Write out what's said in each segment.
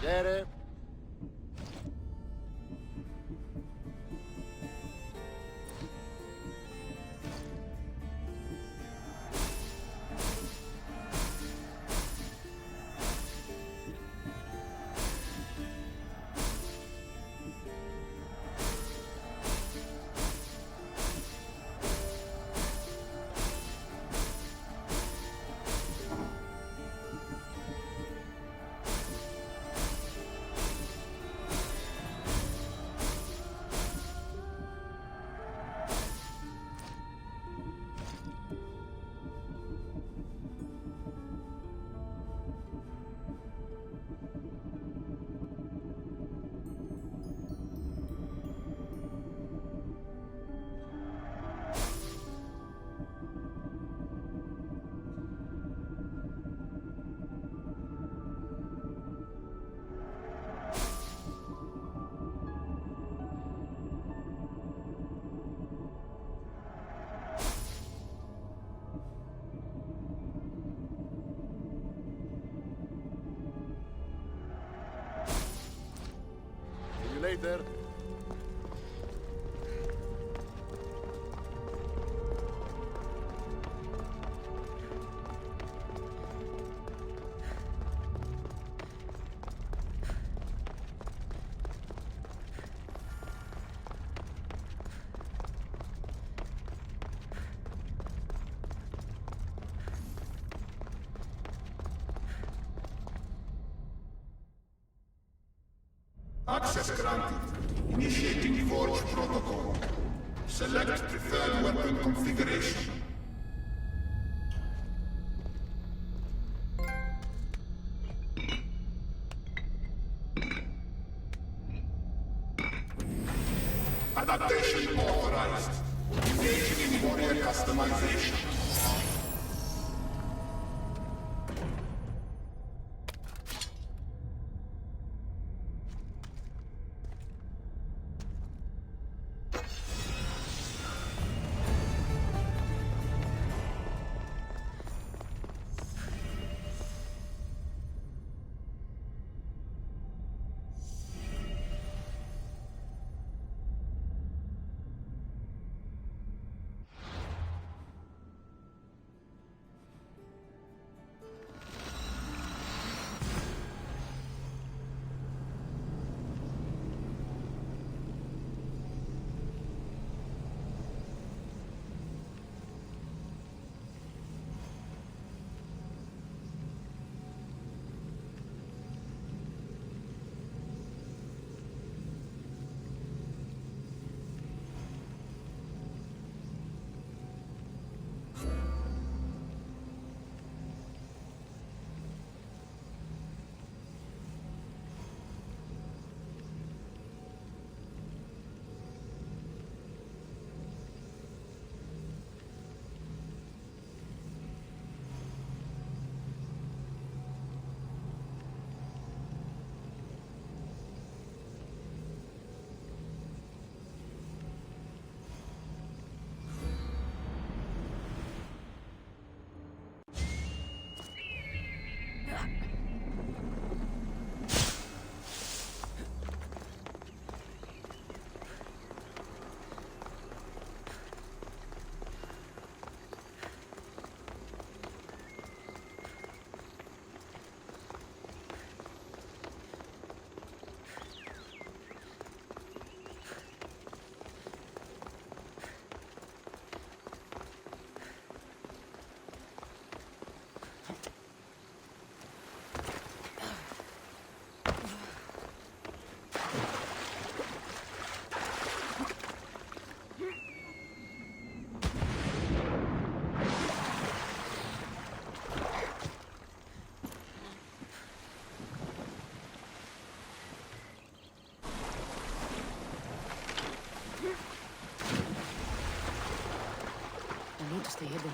Vedere. See you later. Access granted. Initiating Forge Protocol. Select preferred weapon configuration. Adaptation authorized. Engaging in warrior customization. I need to stay hidden.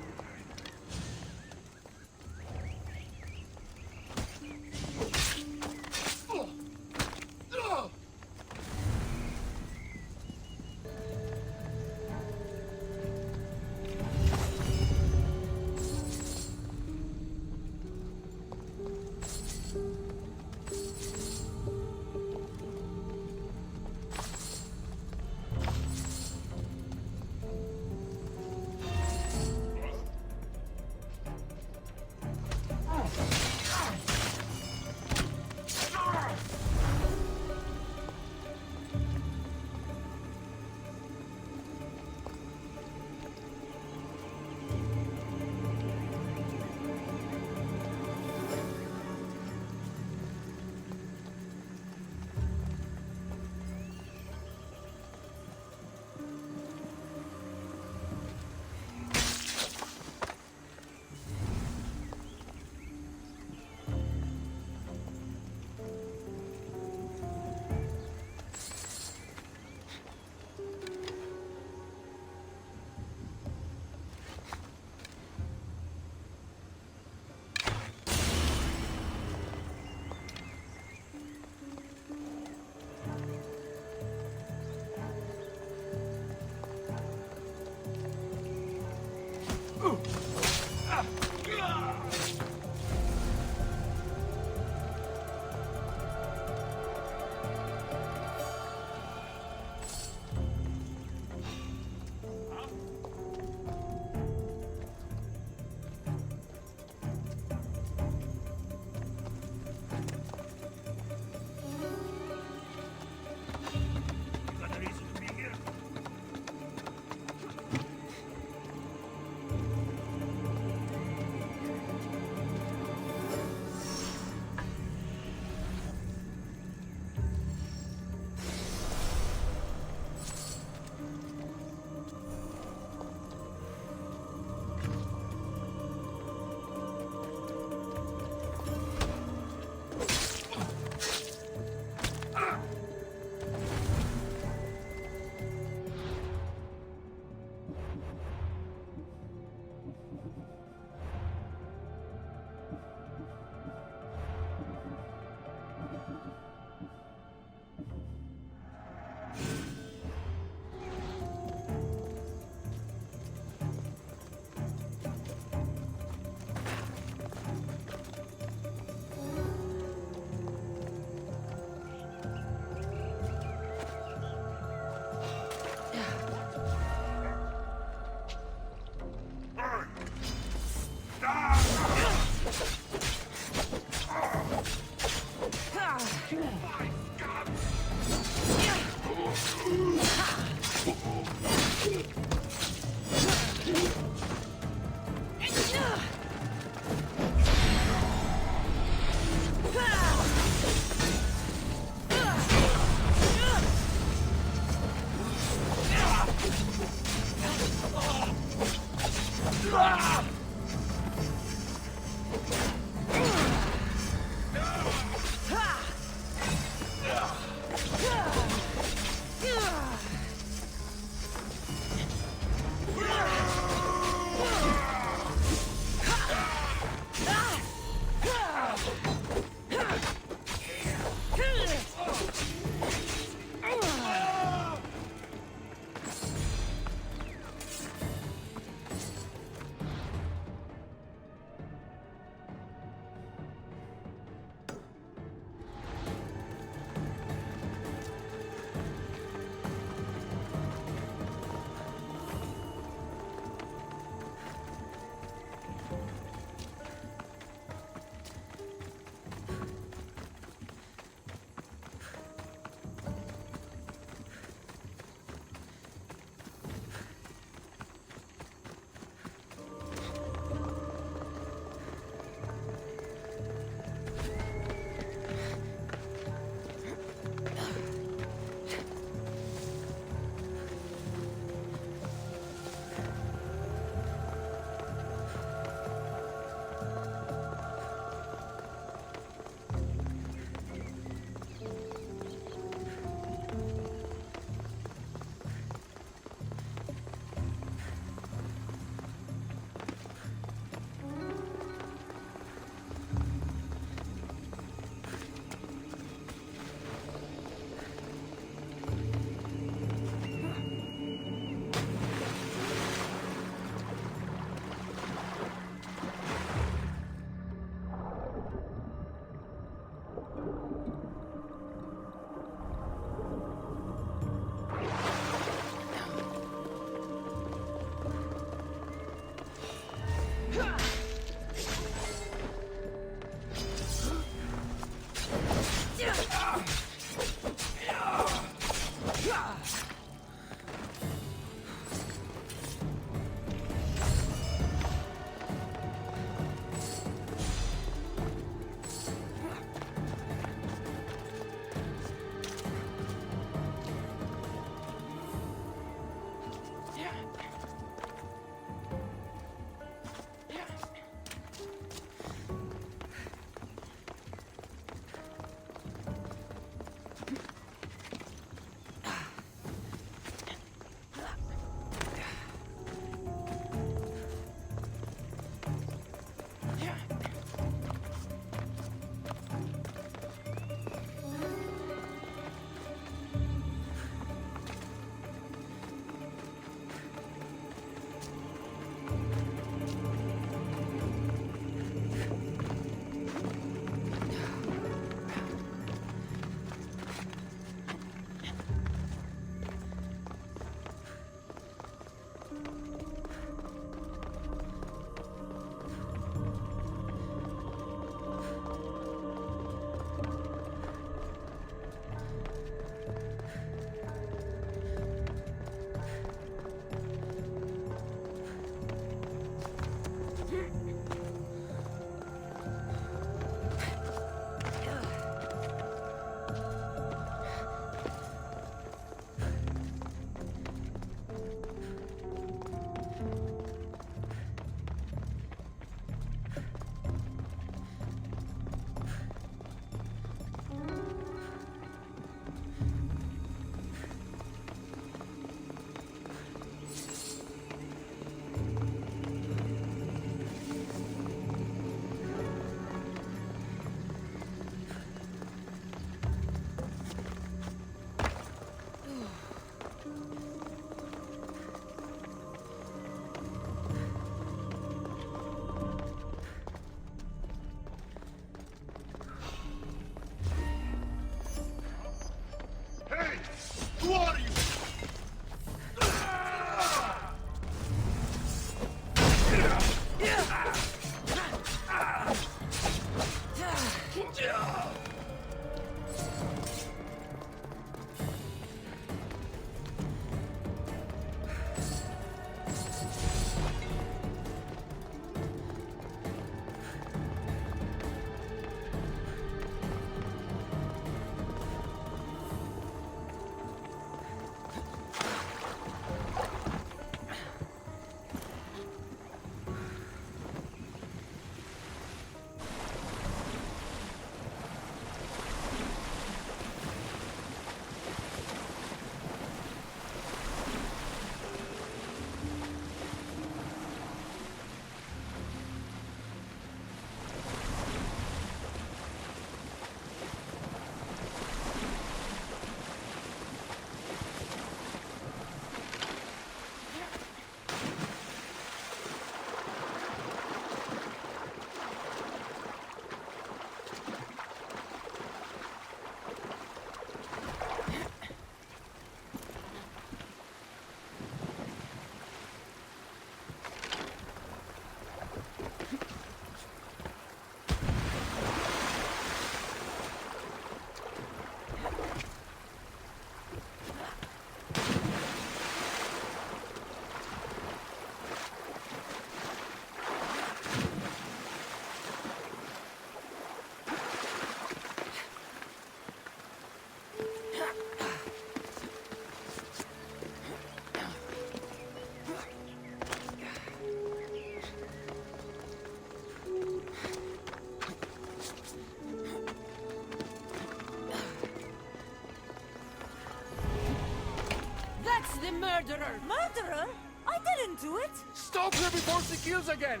murderer! Murderer? I didn't do it! Stop her before she kills again!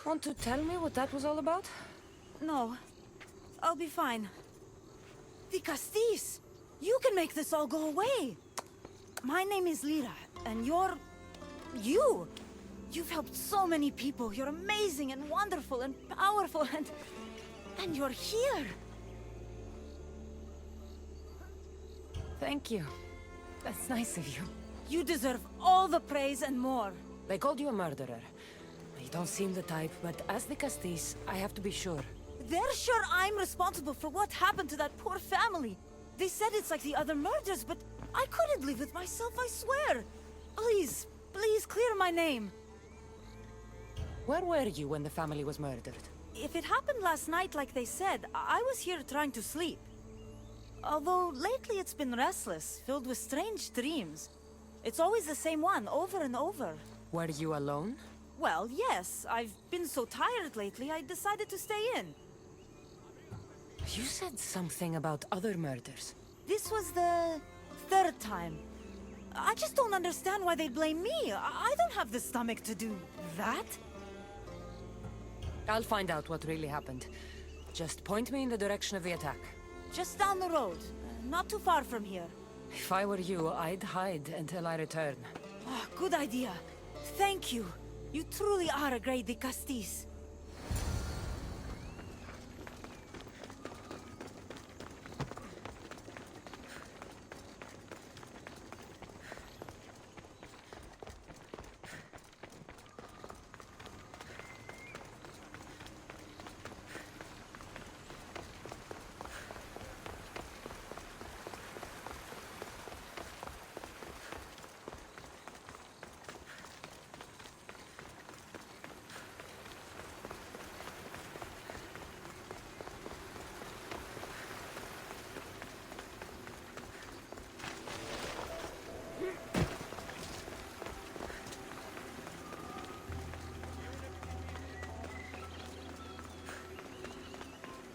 Want to tell me what that was all about? No. I'll be fine. The Castis! You can make this all go away! My name is Lyra, and you're... you! You've helped so many people. You're amazing and wonderful and powerful and... and you're here! Thank you. That's nice of you. You deserve all the praise and more. They called you a murderer. You don't seem the type, but as the Castis, I have to be sure. They're sure I'm responsible for what happened to that poor family. They said it's like the other murders, but I couldn't live with myself, I swear. Please, please clear my name. Where were you when the family was murdered? If it happened last night like they said, I was here trying to sleep. Although lately it's been restless, filled with strange dreams. It's always the same one, over and over. Were you alone? Well, yes. I've been so tired lately, I decided to stay in. You said something about other murders. This was the third time. I just don't understand why they blame me. I don't have the stomach to do that. I'll find out what really happened. Just point me in the direction of the attack. Just down the road, not too far from here. If I were you, I'd hide until I return. Oh, good idea. Thank you. You truly are a great Castis.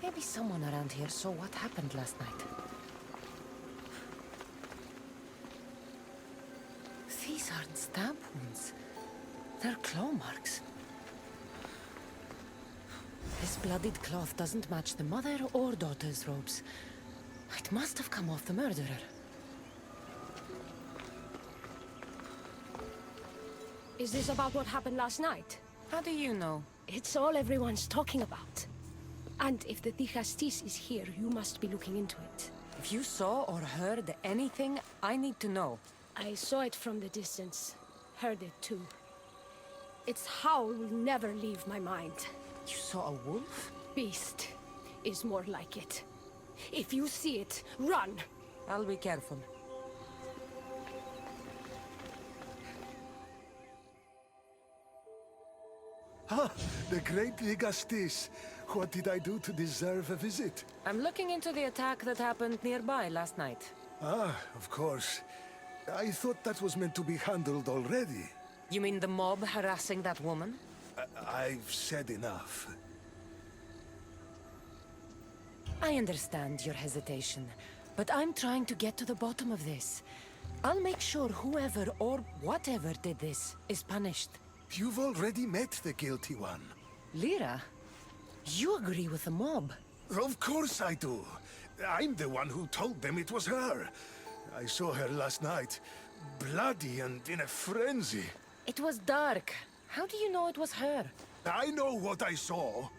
Maybe someone around here saw what happened last night. These aren't stab wounds. They're claw marks. This bloodied cloth doesn't match the mother or daughter's robes. It must have come off the murderer. Is this about what happened last night? How do you know? It's all everyone's talking about. And if the Castis is here, you must be looking into it. If you saw or heard anything, I need to know. I saw it from the distance. Heard it too. Its howl will never leave my mind. You saw a wolf? Beast is more like it. If you see it, run! I'll be careful. Ah, the great Ligastis. What did I do to deserve a visit? I'm looking into the attack that happened nearby last night. Ah, of course. I thought that was meant to be handled already. You mean the mob harassing that woman? I've said enough. I understand your hesitation, but I'm trying to get to the bottom of this. I'll make sure whoever or whatever did this is punished. You've already met the guilty one. Lyra, you agree with the mob. Of course I do. I'm the one who told them it was her. I saw her last night, bloody and in a frenzy. It was dark. How do you know it was her? I know what I saw.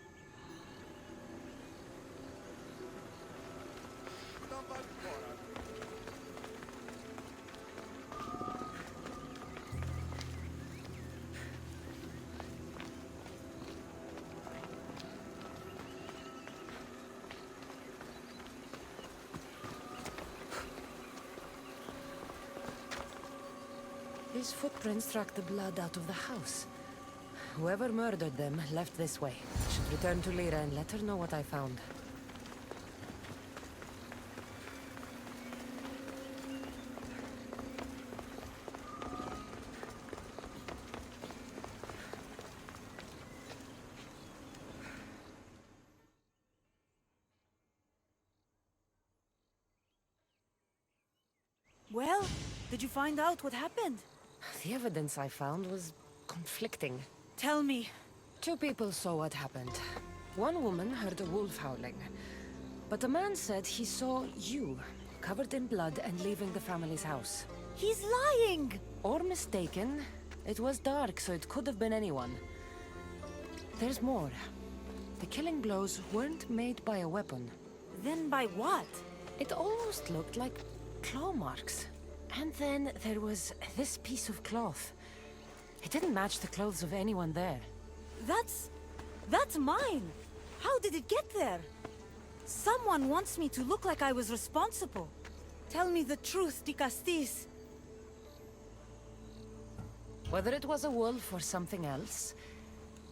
These footprints track the blood out of the house. Whoever murdered them left this way. I should return to Lyra and let her know what I found. Well, did you find out what happened? The evidence I found was conflicting. Tell me. 2 people saw what happened. One woman heard a wolf howling. But a man said he saw you, covered in blood and leaving the family's house. He's lying! Or mistaken. It was dark, so it could have been anyone. There's more. The killing blows weren't made by a weapon. Then by what? It almost looked like claw marks. And then there was this piece of cloth. It didn't match the clothes of anyone there. That's mine! How did it get there? Someone wants me to look like I was responsible. Tell me the truth, Dicastis. Whether it was a wolf or something else,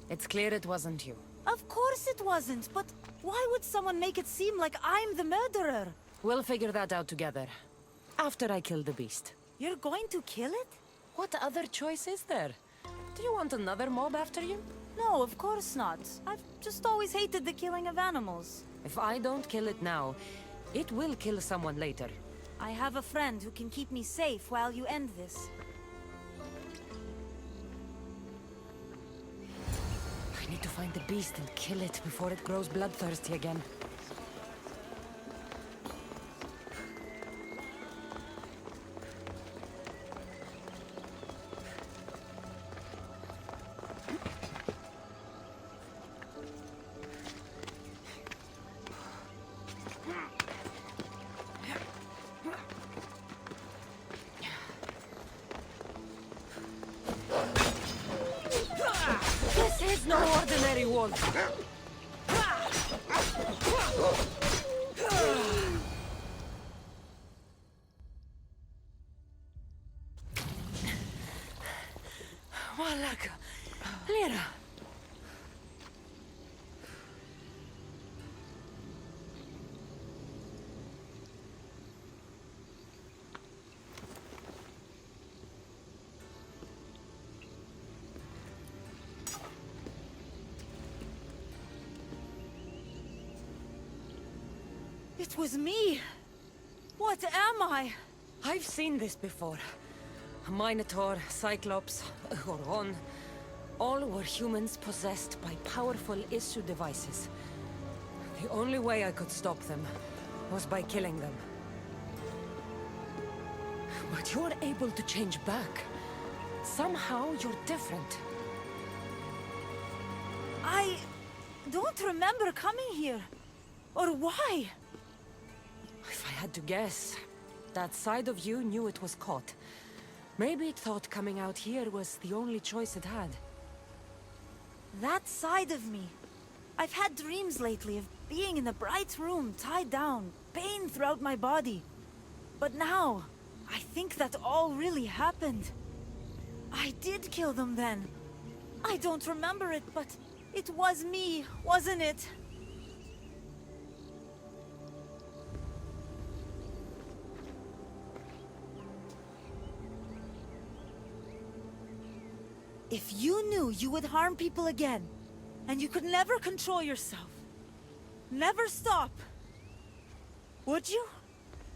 it's clear it wasn't you. Of course it wasn't, but why would someone make it seem like I'm the murderer? We'll figure that out together. After I kill the beast. You're going to kill it? What other choice is there? Do you want another mob after you? No, of course not. I've just always hated the killing of animals. If I don't kill it now, it will kill someone later. I have a friend who can keep me safe while you end this. I need to find the beast and kill it before it grows bloodthirsty again. This is no ordinary wolf. Malaka. Lira. It was me! What am I? I've seen this before. A Minotaur, Cyclops, a Goron. All were humans possessed by powerful issue devices. The only way I could stop them was by killing them. But you're able to change back. Somehow you're different. I don't remember coming here. Or why? If I had to guess, that side of you knew it was caught. Maybe it thought coming out here was the only choice it had. That side of me. I've had dreams lately of being in a bright room, tied down, pain throughout my body. But now, I think that all really happened. I did kill them then. I don't remember it, but it was me, wasn't it? If you knew you would harm people again, and you could never control yourself, never stop, would you?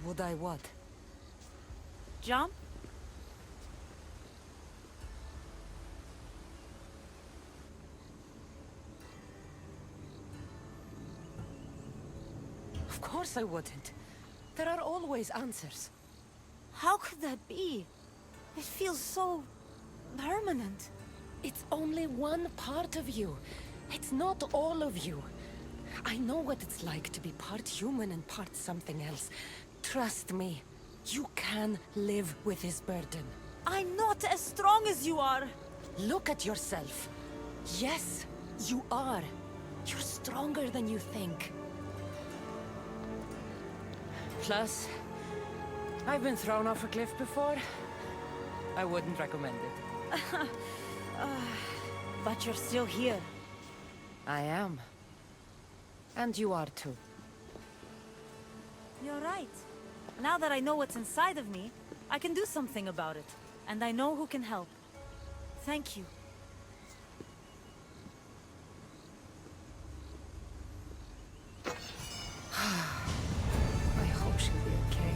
Would I what? Jump? Of course I wouldn't. There are always answers. How could that be? It feels so permanent. It's only one part of you. It's not all of you. I know what it's like to be part human and part something else. Trust me, you can live with this burden. I'm not as strong as you are. Look at yourself. Yes, you are. You're stronger than you think. Plus, I've been thrown off a cliff before. I wouldn't recommend it. But you're still here. I am. And you are too. You're right. Now that I know what's inside of me, I can do something about it. And I know who can help. Thank you. I hope she'll be okay.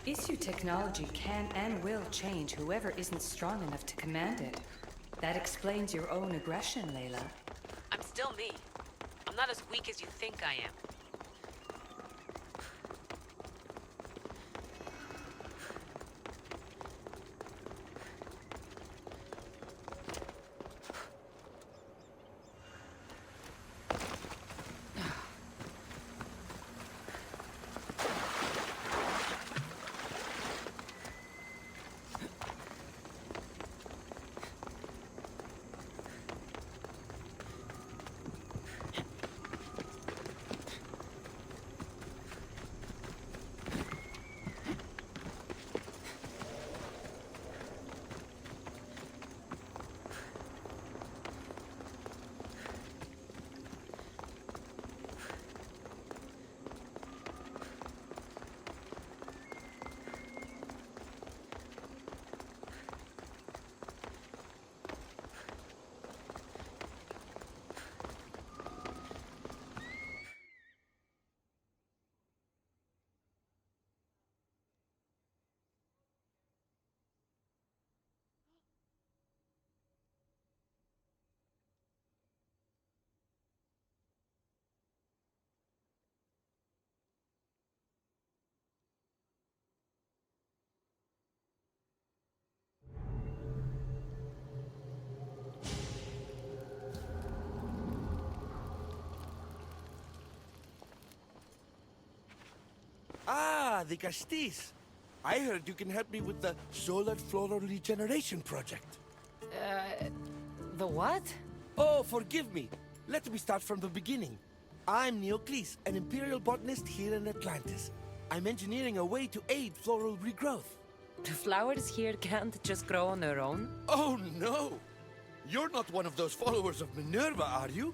Issue technology can and will change whoever isn't strong enough to command it. That explains your own aggression, Layla. I'm still me. I'm not as weak as you think I am. Ah, the Castis. I heard you can help me with the solar floral regeneration project. The what? Oh, forgive me. Let me start from the beginning. I'm Neocles, an imperial botanist here in Atlantis. I'm engineering a way to aid floral regrowth. The flowers here can't just grow on their own? Oh, no! You're not one of those followers of Minerva, are you?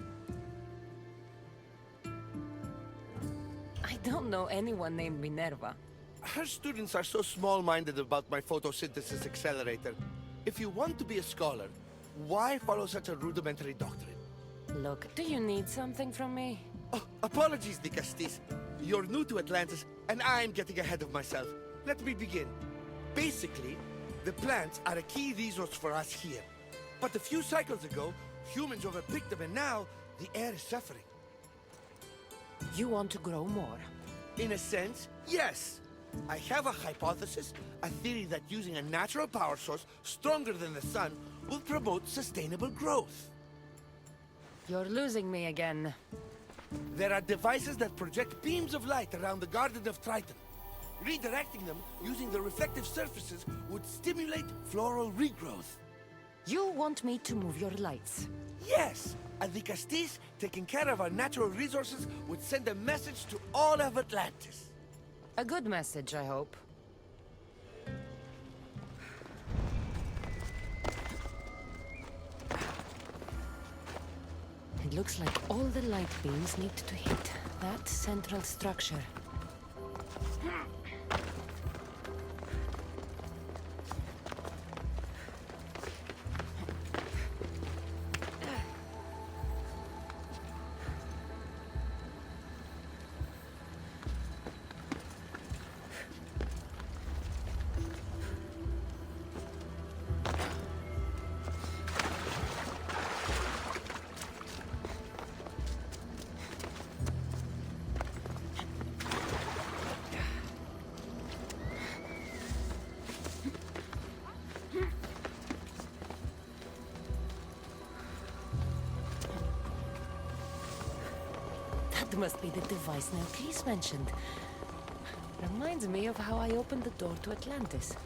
I don't know anyone named Minerva. Her students are so small-minded about my photosynthesis accelerator. If you want to be a scholar, why follow such a rudimentary doctrine? Look, do you need something from me? Oh, apologies, the Castis. You're new to Atlantis, and I'm getting ahead of myself. Let me begin. Basically, the plants are a key resource for us here. But a few cycles ago, humans overpicked them, and now the air is suffering. You want to grow more? In a sense, yes. I have a hypothesis, a theory that using a natural power source stronger than the sun will promote sustainable growth. You're losing me again. There are devices that project beams of light around the Garden of Triton. Redirecting them using the reflective surfaces would stimulate floral regrowth. You want me to move your lights? Yes! And the Castis, taking care of our natural resources, would send a message to all of Atlantis. A good message, I hope. It looks like all the light beams need to hit that central structure. That must be the device Neocles mentioned. Reminds me of how I opened the door to Atlantis.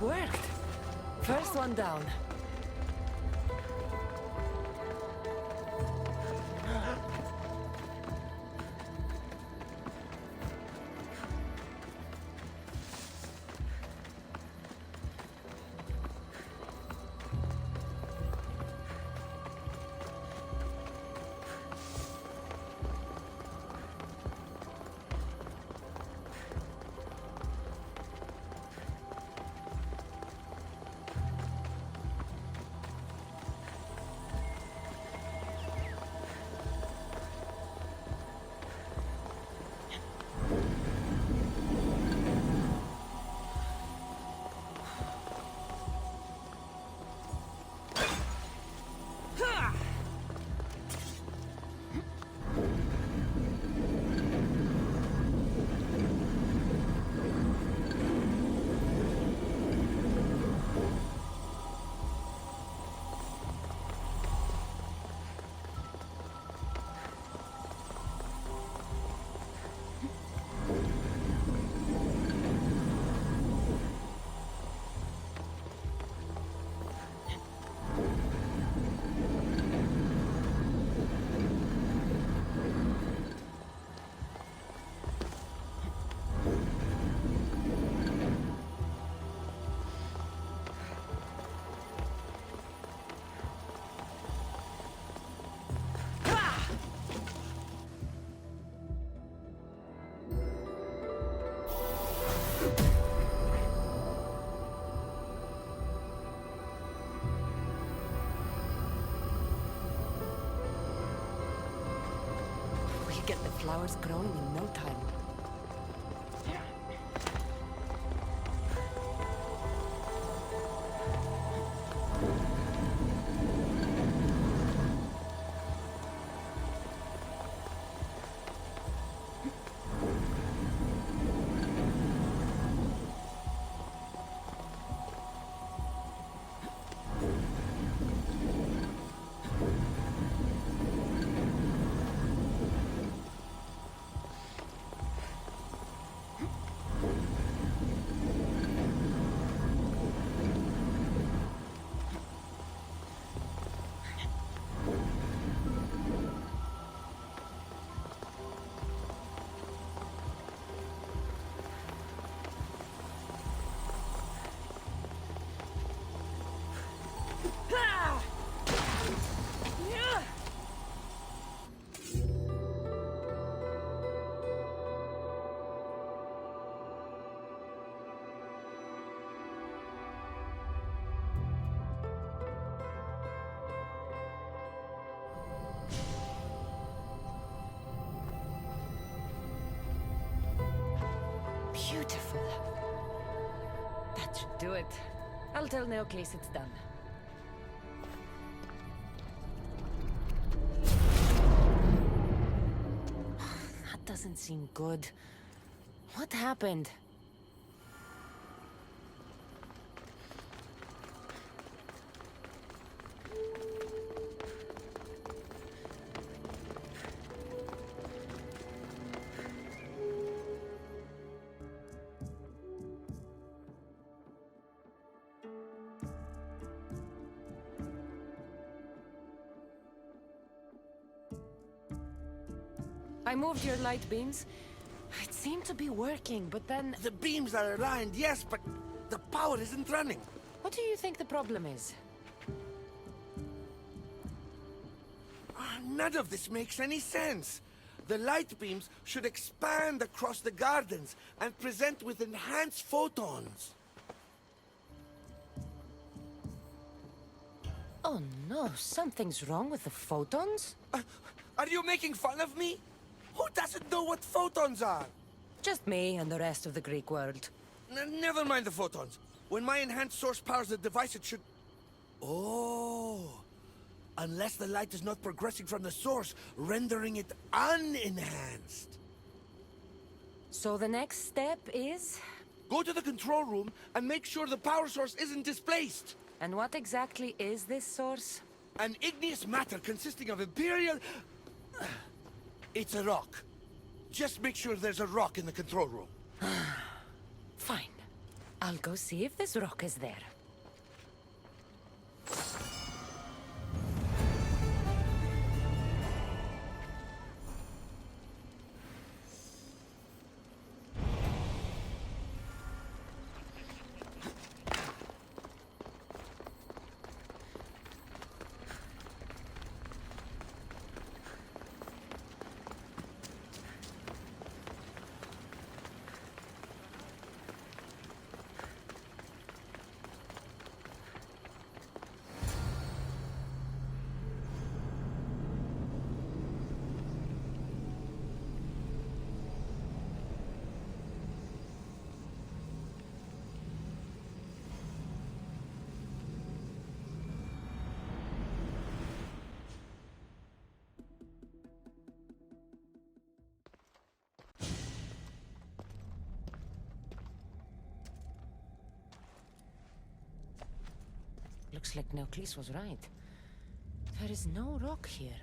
It worked. First one down. Get the flowers growing in no time. Beautiful. That should do it. I'll tell Neocase it's done. That doesn't seem good. What happened? I moved your light beams. It seemed to be working, but then... The beams are aligned, yes, but the power isn't running. What do you think the problem is? None of this makes any sense. The light beams should expand across the gardens and present with enhanced photons. Oh no, something's wrong with the photons? Are you making fun of me? Who doesn't know what photons are? Just me and the rest of the Greek world. Never mind the photons. When my enhanced source powers the device, it should... Oh. Unless the light is not progressing from the source, rendering it unenhanced. So the next step is? Go to the control room and make sure the power source isn't displaced. And what exactly is this source? An igneous matter consisting of Imperial... It's a rock. Just make sure there's a rock in the control room. Fine. I'll go see if this rock is there. Looks like Neoclis was right. There is no rock here.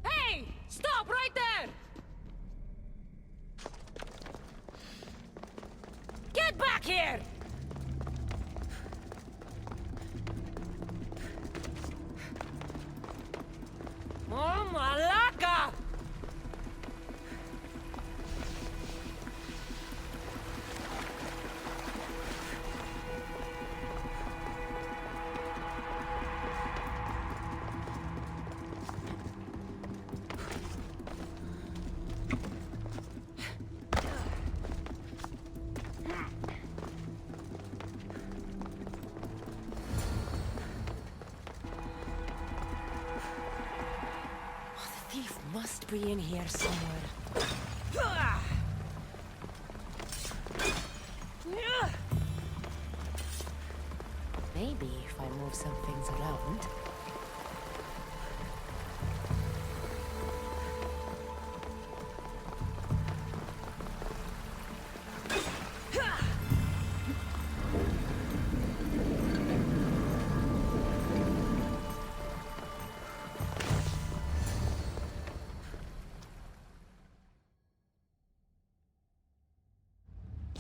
Hey! Stop right there! Get back here! Oh, Malaka! Thief must be in here somewhere. Maybe if I move some things around.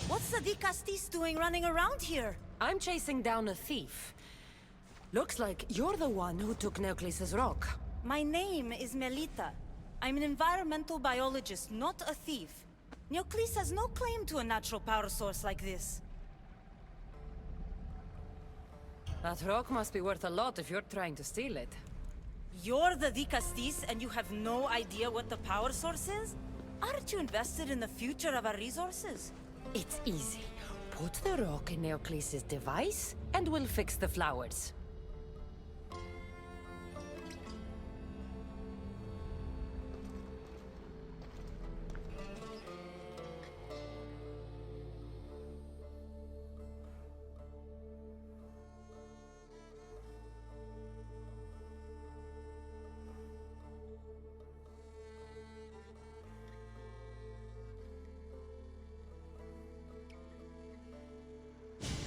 What's the Castis doing running around here? I'm chasing down a thief. Looks like you're the one who took Neoclis' rock. My name is Melita. I'm an environmental biologist, not a thief. Neoclis has no claim to a natural power source like this. That rock must be worth a lot if you're trying to steal it. You're the Castis and you have no idea what the power source is? Aren't you invested in the future of our resources? It's easy. Put the rock in Neoclis' device, and we'll fix the flowers.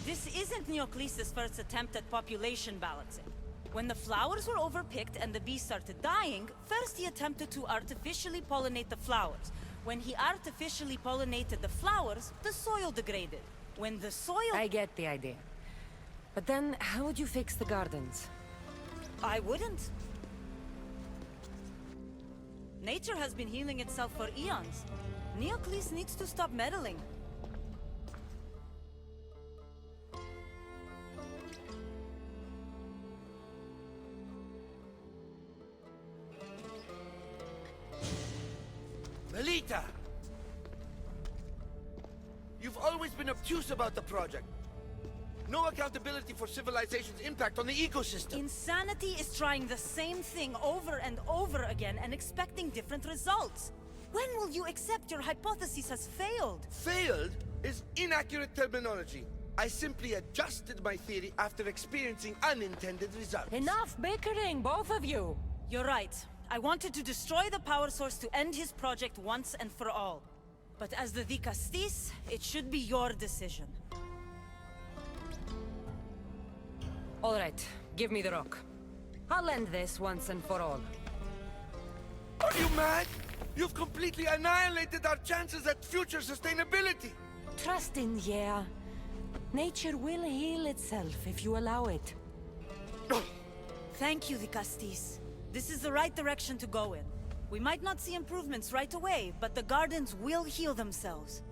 This isn't Neoclis' first attempt at population balancing. When the flowers were overpicked and the bees started dying, first he attempted to artificially pollinate the flowers. When he artificially pollinated the flowers, the soil degraded. When the soil... I get the idea. But then, how would you fix the gardens? I wouldn't. Nature has been healing itself for eons. Neoclis needs to stop meddling. Melita! You've always been obtuse about the project. No accountability for civilization's impact on the ecosystem. Insanity is trying the same thing over and over again and expecting different results. When will you accept your hypothesis has failed? Failed is inaccurate terminology. I simply adjusted my theory after experiencing unintended results. Enough bickering, both of you! You're right. I wanted to destroy the power source to end his project once and for all. But as the Castis, it should be your decision. All right, give me the rock. I'll end this once and for all. Are you mad? You've completely annihilated our chances at future sustainability! Trust in Yea. Nature will heal itself if you allow it. Thank you, the Castis. This is the right direction to go in. We might not see improvements right away, but the gardens will heal themselves.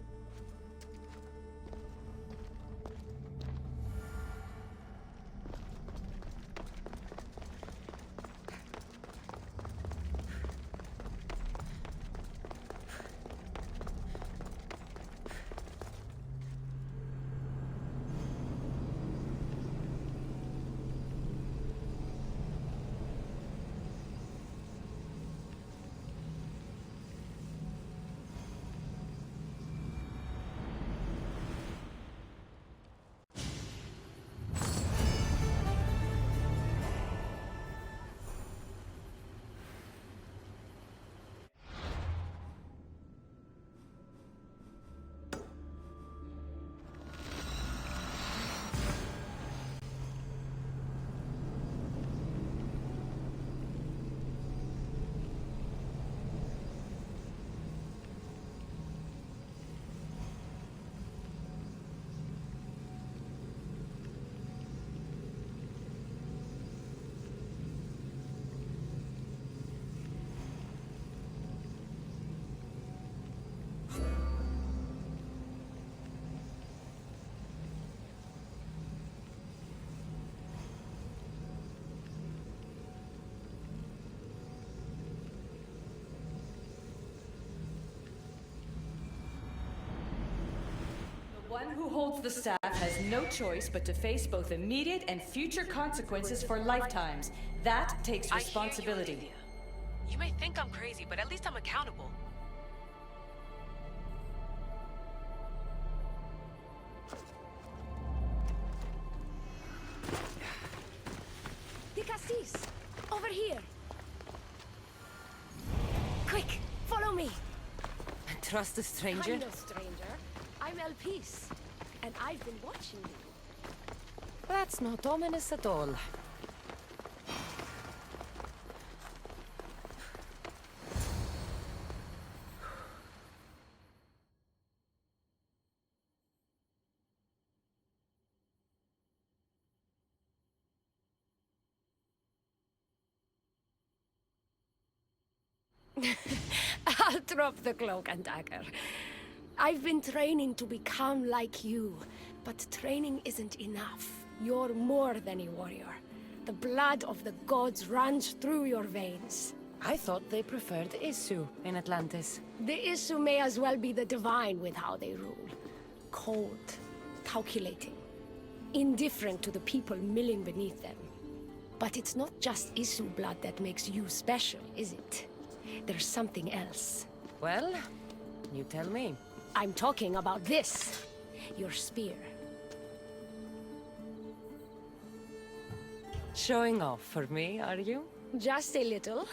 The one who holds the staff has no choice but to face both immediate and future consequences for lifetimes. That takes responsibility. I hear you, Olivia. You may think I'm crazy, but at least I'm accountable. The Cassis! Over here! Quick! Follow me! Trust a stranger? I'm no stranger. I'm Elpis. And I've been watching you. That's not ominous at all. I'll drop the cloak and dagger. I've been training to become like you, but training isn't enough. You're more than a warrior. The blood of the gods runs through your veins. I thought they preferred Isu in Atlantis. The Isu may as well be the divine with how they rule. Cold, calculating, indifferent to the people milling beneath them. But it's not just Isu blood that makes you special, is it? There's something else. Well, you tell me. I'm talking about this. Your spear. Showing off for me, are you? Just a little.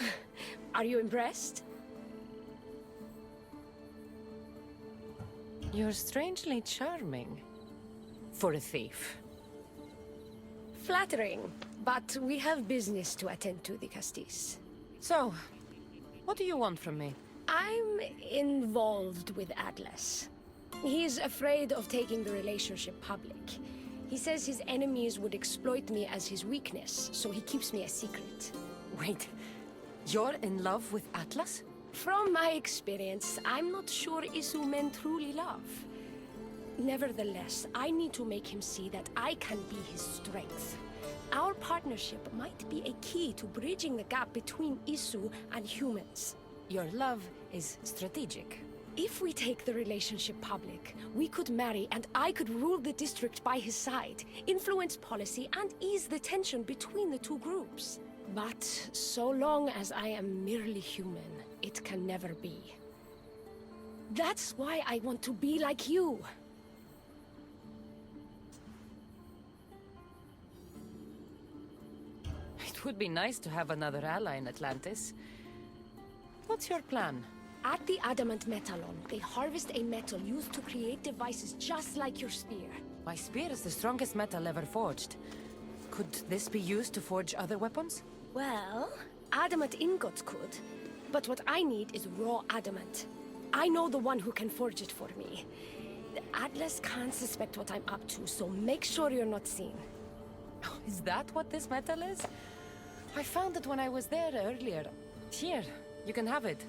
Are you impressed? You're strangely charming. For a thief. Flattering. But we have business to attend to, the Castis. So, what do you want from me? I'm involved with Atlas. He's afraid of taking the relationship public. He says his enemies would exploit me as his weakness, so he keeps me a secret. Wait, you're in love with Atlas? From my experience, I'm not sure Isu men truly love. Nevertheless, I need to make him see that I can be his strength. Our partnership might be a key to bridging the gap between Isu and humans. Your love is strategic. If we take the relationship public, we could marry and I could rule the district by his side, influence policy and ease the tension between the two groups. But so long as I am merely human, it can never be. That's why I want to be like you. It would be nice to have another ally in Atlantis. What's your plan? At the Adamant Metalon, they harvest a metal used to create devices just like your spear. My spear is the strongest metal ever forged. Could this be used to forge other weapons? Well, Adamant ingots could. But what I need is raw adamant. I know the one who can forge it for me. The Atlas can't suspect what I'm up to, so make sure you're not seen. Is that what this metal is? I found it when I was there earlier. Here, you can have it.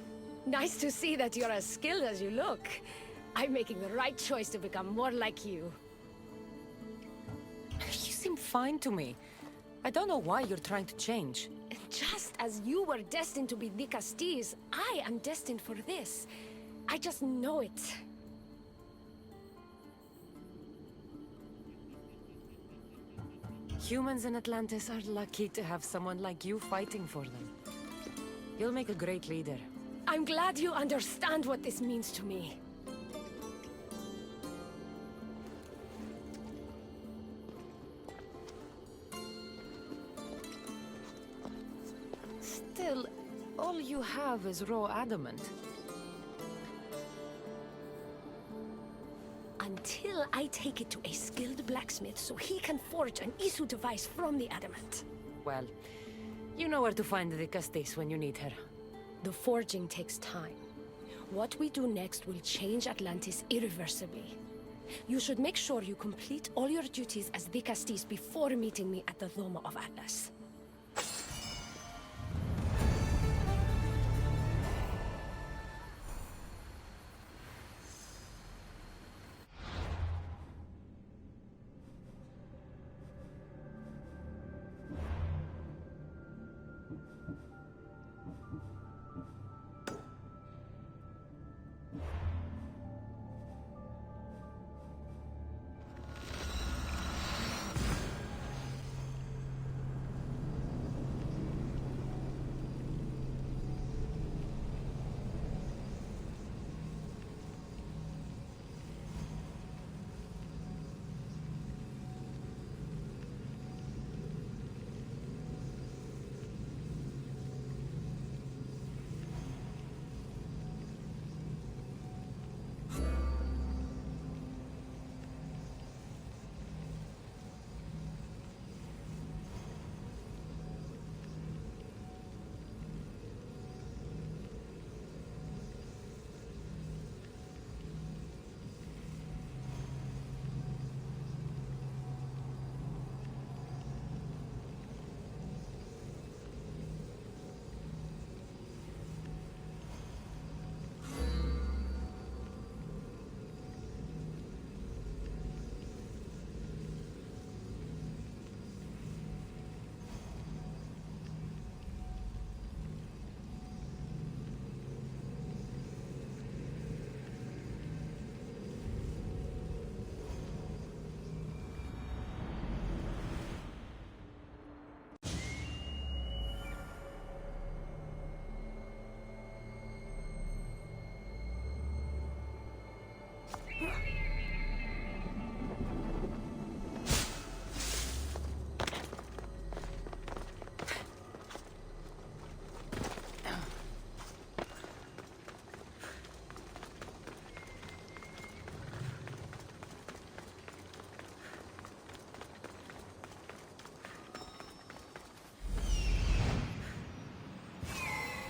Nice to see that you're as skilled as you look. I'm making the right choice to become more like you. You seem fine to me. I don't know why you're trying to change. Just as you were destined to be the Castilles, I am destined for this. I just know it. Humans in Atlantis are lucky to have someone like you fighting for them. You'll make a great leader. I'm glad you understand what this means to me. Still, all you have is raw adamant. Until I take it to a skilled blacksmith so he can forge an Isu device from the adamant. Well, you know where to find the Castilles when you need her. The forging takes time. What we do next will change Atlantis irreversibly. You should make sure you complete all your duties as the Castilles before meeting me at the Doma of Atlas.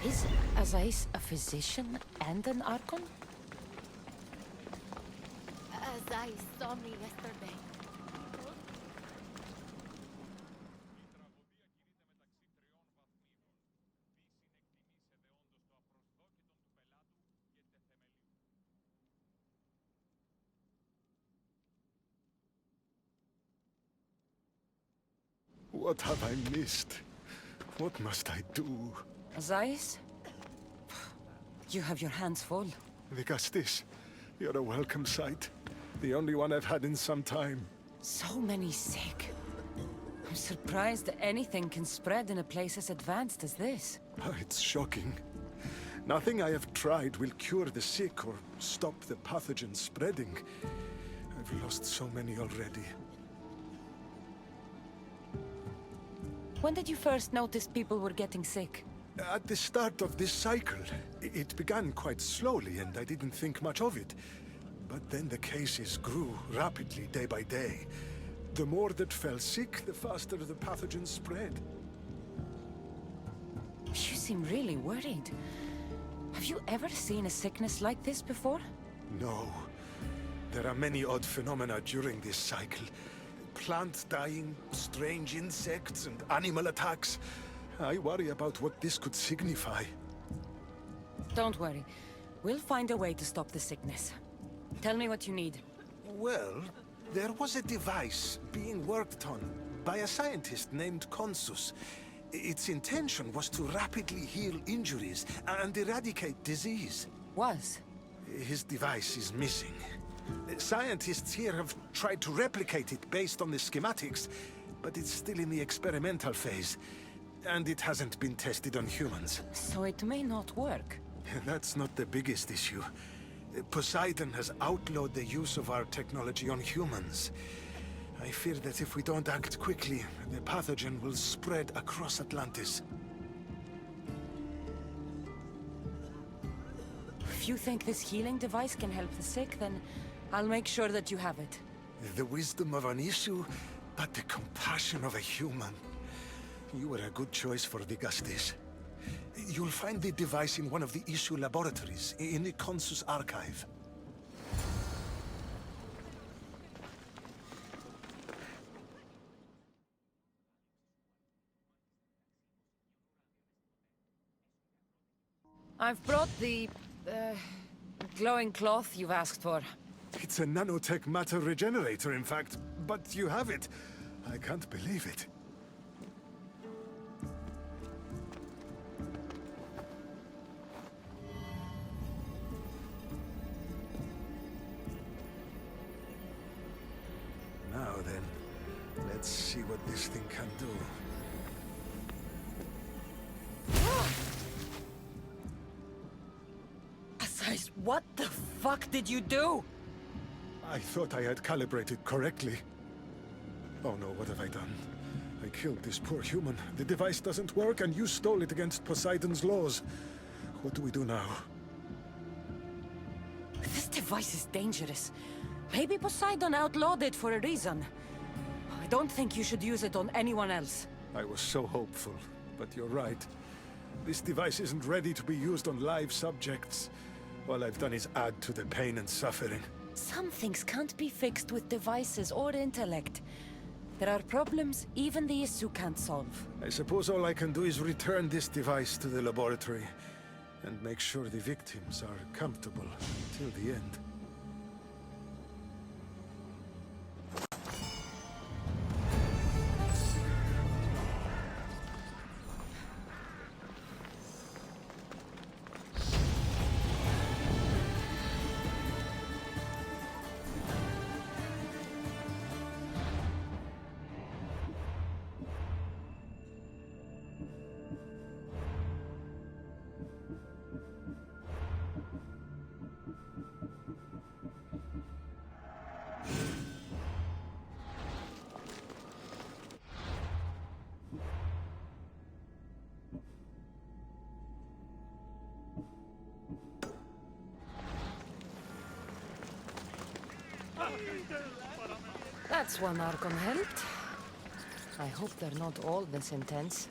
Is Azais a physician and an Archon? Azai saw me yesterday. What have I missed? What must I do? Azais? You have your hands full. The Castis. You're a welcome sight. The only one I've had in some time. So many sick. I'm surprised that anything can spread in a place as advanced as this. Oh, it's shocking. Nothing I have tried will cure the sick or stop the pathogen spreading. I've lost so many already. When did you first notice people were getting sick? At the start of this cycle, it began quite slowly and I didn't think much of it. But then the cases grew rapidly day by day. The more that fell sick, the faster the pathogen spread. You seem really worried. Have you ever seen a sickness like this before? No. There are many odd phenomena during this cycle. Plants dying, strange insects, and animal attacks. I worry about what this could signify. Don't worry. We'll find a way to stop the sickness. Tell me what you need. Well, there was a device being worked on by a scientist named Consus. Its intention was to rapidly heal injuries and eradicate disease. Was? His device is missing. Scientists here have tried to replicate it based on the schematics, but it's still in the experimental phase, and it hasn't been tested on humans. So it may not work. That's not the biggest issue. Poseidon has outlawed the use of our technology on humans. I fear that if we don't act quickly, the pathogen will spread across Atlantis. If you think this healing device can help the sick, then I'll make sure that you have it. The wisdom of an issue, but the compassion of a human. You were a good choice for the Gustis. You'll find the device in one of the issue laboratories, in the Consus archive. I've brought the, glowing cloth you've asked for. It's a nanotech matter regenerator, in fact, but you have it. I can't believe it. Now then, let's see what this thing can do. Besides, what the fuck did you do? I thought I had calibrated correctly. Oh no, what have I done? I killed this poor human. The device doesn't work, and you stole it against Poseidon's laws. What do we do now? This device is dangerous. Maybe Poseidon outlawed it for a reason. I don't think you should use it on anyone else. I was so hopeful, but you're right. This device isn't ready to be used on live subjects. All I've done is add to the pain and suffering. Some things can't be fixed with devices or intellect. There are problems even the issue can't solve. I suppose all I can do is return this device to the laboratory and make sure the victims are comfortable till the end. That's one Archon helped. I hope they're not all this intense.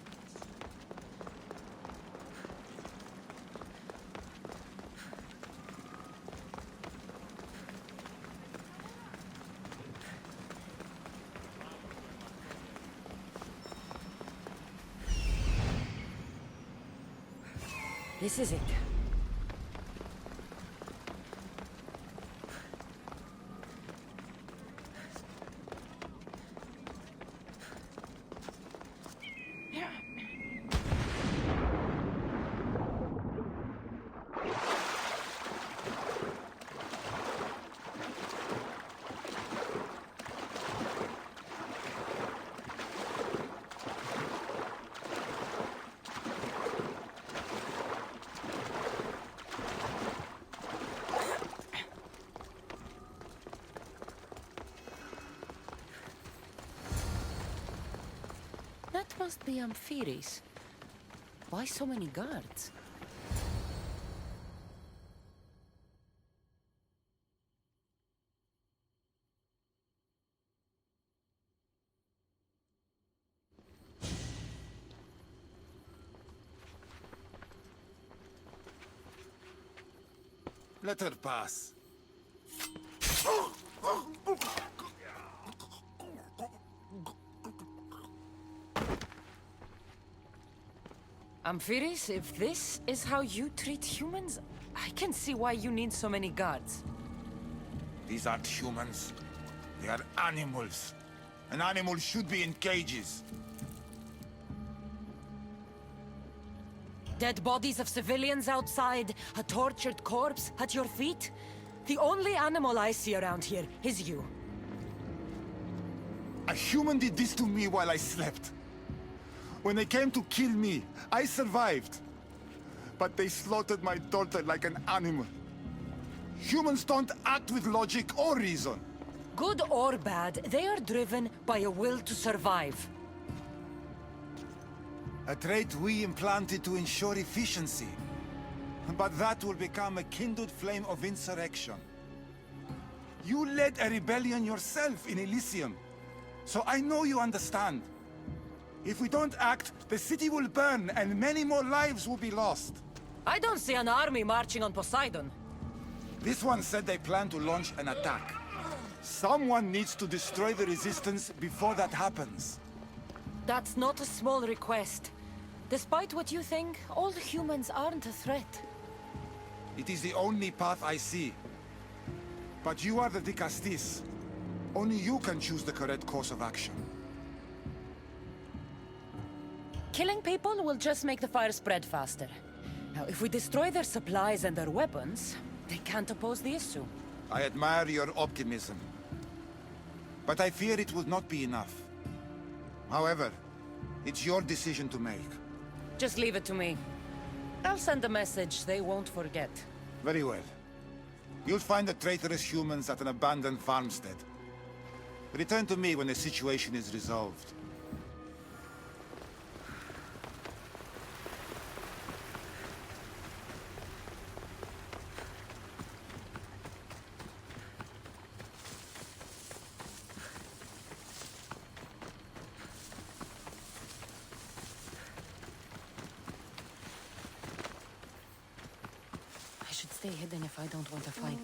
This is it. That must be Amphiris. Why so many guards? Let her pass. Amphiris, if this is how you treat humans, I can see why you need so many guards. These aren't humans. They are animals. An animal should be in cages. Dead bodies of civilians outside, a tortured corpse at your feet. The only animal I see around here is you. A human did this to me while I slept. When they came to kill me, I survived. But they slaughtered my daughter like an animal. Humans don't act with logic or reason. Good or bad, they are driven by a will to survive. A trait we implanted to ensure efficiency. But that will become a kindled flame of insurrection. You led a rebellion yourself in Elysium. So I know you understand. If we don't act, the city will burn and many more lives will be lost. I don't see an army marching on Poseidon. This one said they plan to launch an attack. Someone needs to destroy the resistance before that happens. That's not a small request. Despite what you think, all humans aren't a threat. It is the only path I see. But you are the Dicastis. Only you can choose the correct course of action. Killing people will just make the fire spread faster. Now, if we destroy their supplies and their weapons, they can't oppose the issue. I admire your optimism. But I fear it will not be enough. However, it's your decision to make. Just leave it to me. I'll send a message they won't forget. Very well. You'll find the traitorous humans at an abandoned farmstead. Return to me when the situation is resolved. I should stay hidden if I don't want to fight.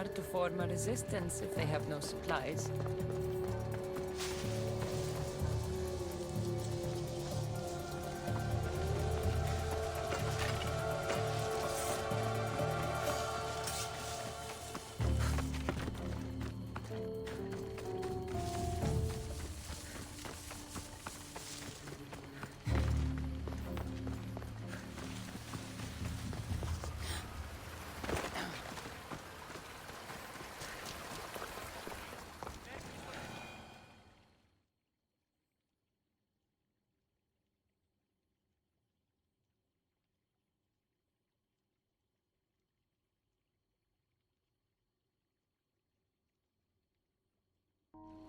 hard to form a resistance if they have no supplies.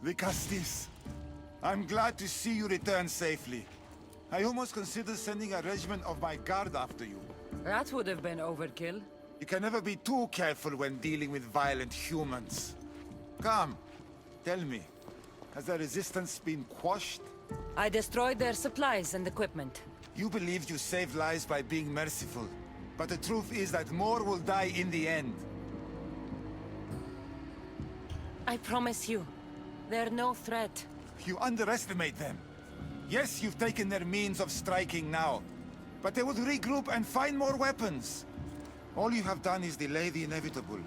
Vicastis, I'm glad to see you return safely. I almost considered sending a regiment of my guard after you. That would have been overkill. You can never be too careful when dealing with violent humans. Come, tell me, has the resistance been quashed? I destroyed their supplies and equipment. You believed you saved lives by being merciful, but the truth is that more will die in the end. I promise you, they're no threat. You underestimate them. Yes, you've taken their means of striking now, but they would regroup and find more weapons. All you have done is delay the inevitable.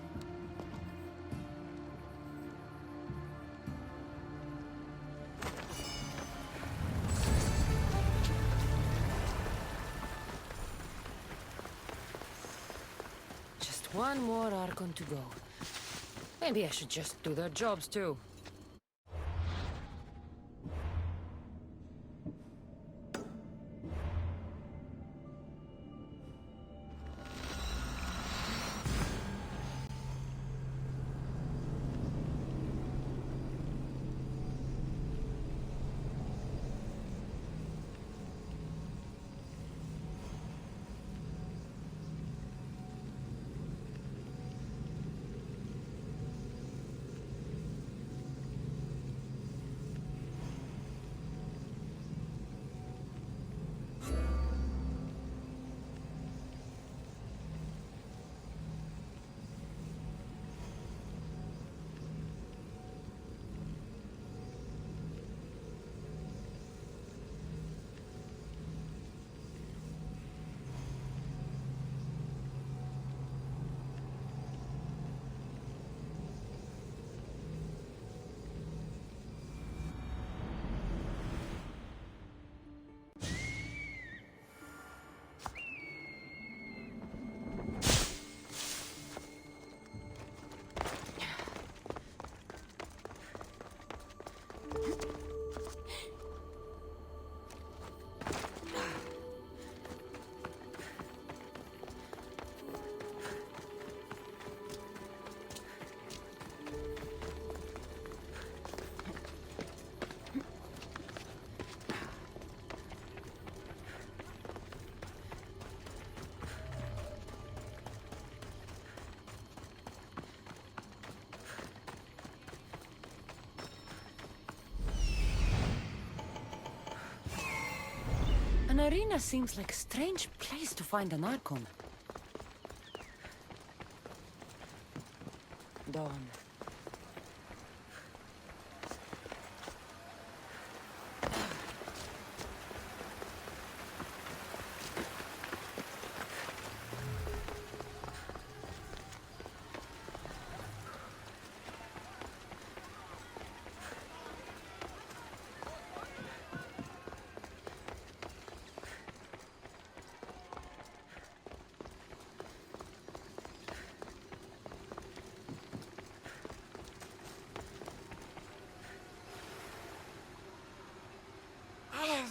Just one more Archon to go. Maybe I should just do their jobs too. An arena seems like a strange place to find an Archon. Dawn.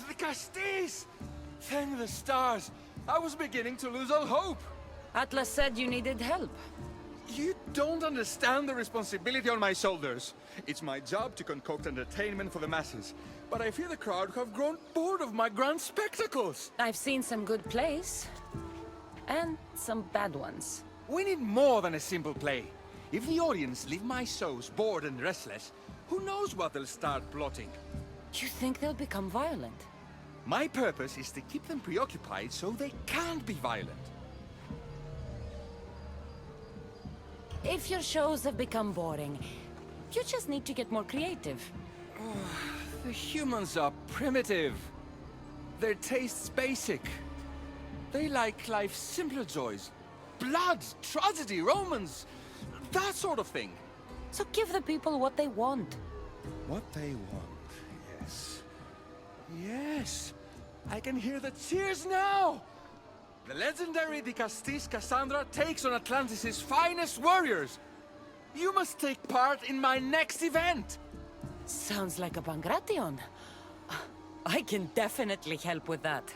Vicastis! Thank the stars! I was beginning to lose all hope! Atlas said you needed help. You don't understand the responsibility on my shoulders. It's my job to concoct entertainment for the masses. But I fear the crowd have grown bored of my grand spectacles. I've seen some good plays. And some bad ones. We need more than a simple play. If the audience leave my shows bored and restless, who knows what they'll start plotting? You think they'll become violent? My purpose is to keep them preoccupied so they can't be violent. If your shows have become boring, you just need to get more creative. The humans are primitive. Their tastes basic. They like life's simpler joys. Blood, tragedy, romance, that sort of thing. So give the people what they want. What they want, yes. Yes! I can hear the cheers now! The legendary De Castis Cassandra takes on Atlantis' finest warriors! You must take part in my next event! Sounds like a Pangration. I can definitely help with that.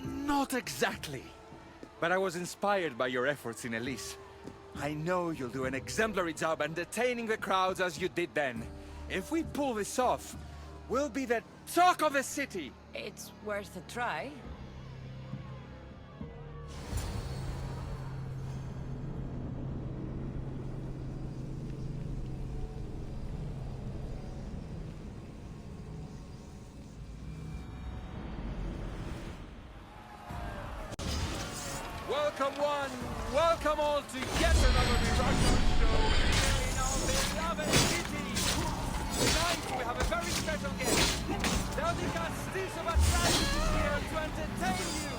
Not exactly. But I was inspired by your efforts in Elise. I know you'll do an exemplary job entertaining the crowds as you did then. If we pull this off, we'll be the talk of the city! It's worth a try. Welcome one, welcome all to yet another miraculous show here in our beloved city. Tonight we have a very special guest. The Castis of Atlantis is here to entertain you.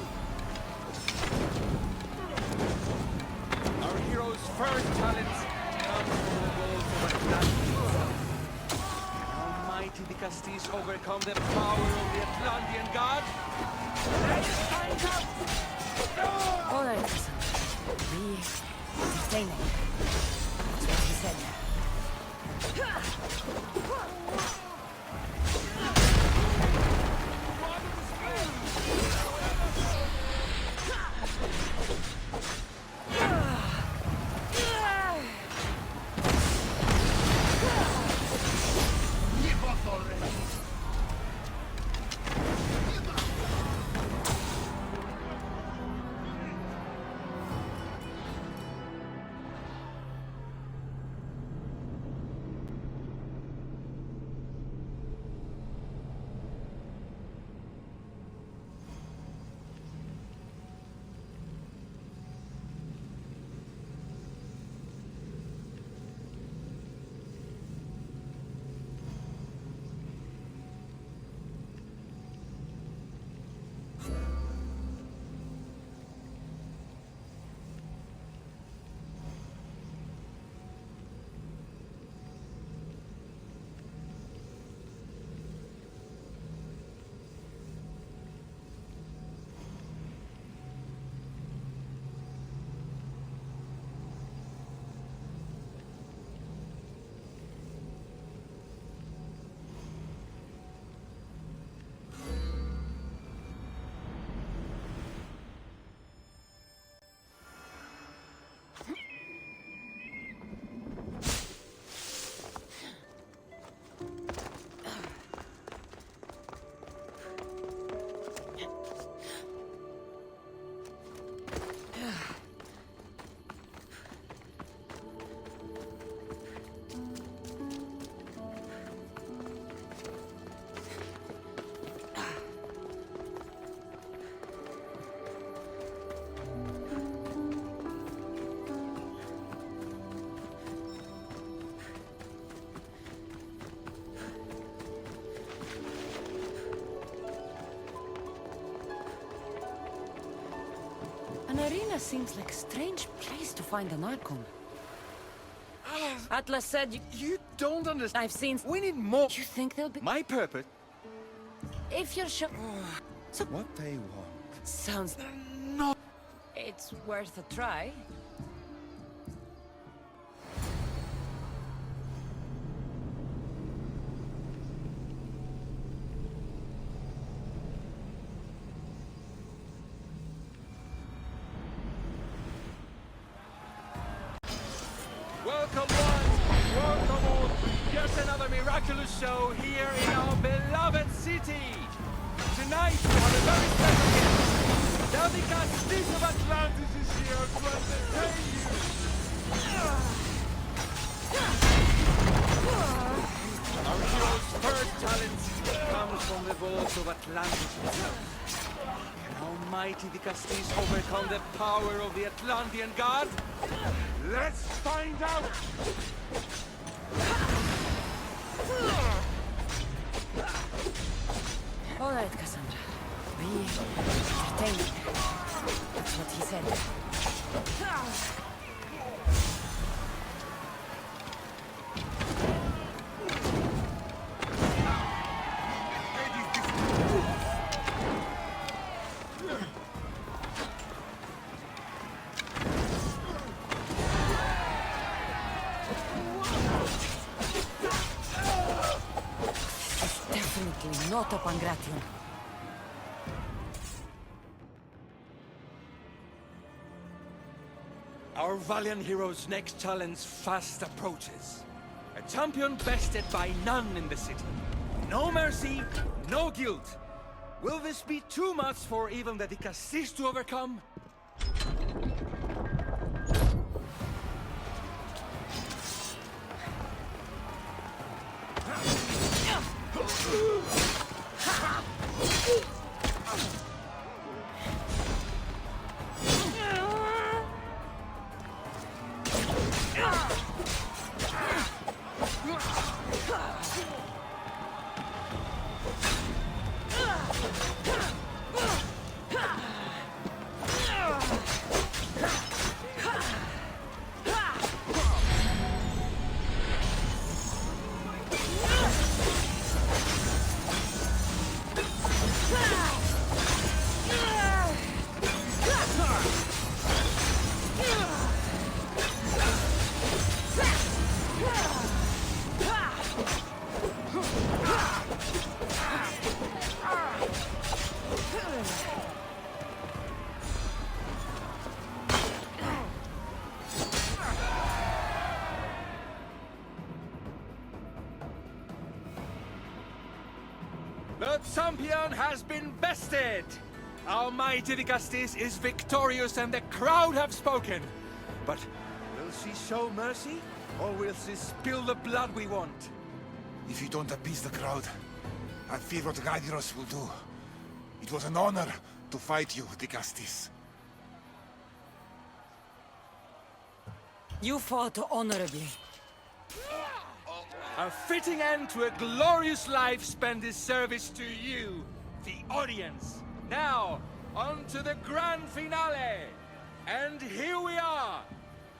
Our hero's first challenge comes from the walls of Atlantis. Almighty the Castis overcome the power of the Atlantean god. Let's find out! All right, listen. Be entertaining. That's what he said. An arena seems like a strange place to find an Archon. Atlas said You don't understand. I've seen... We need more. You think they'll be... My purpose. If you're sure... So... What they want. Sounds... No. It's worth a try. Welcome one, welcome all to yet another miraculous show here in our beloved city. Tonight we have a very special guest. The Castis of Atlantis is here to entertain you. Our hero's first challenge comes from the vaults of Atlantis itself. How mighty the Castis overcome the power of the Atlantean God? Let's find out! All right, Cassandra. Be entertaining. That's what he said. Definitely not a Pangration. Our valiant hero's next challenge fast approaches. A champion bested by none in the city. No mercy, no guilt. Will this be too much for even the Castis to overcome? The champion has been bested! Our mighty Castis is victorious and the crowd have spoken. But will she show mercy? Or will she spill the blood we want? If you don't appease the crowd, I fear what Gyros will do. It was an honor to fight you, the Castis. You fought honorably. A fitting end to a glorious life spent in service to you, the audience. Now, on to the grand finale. And here we are,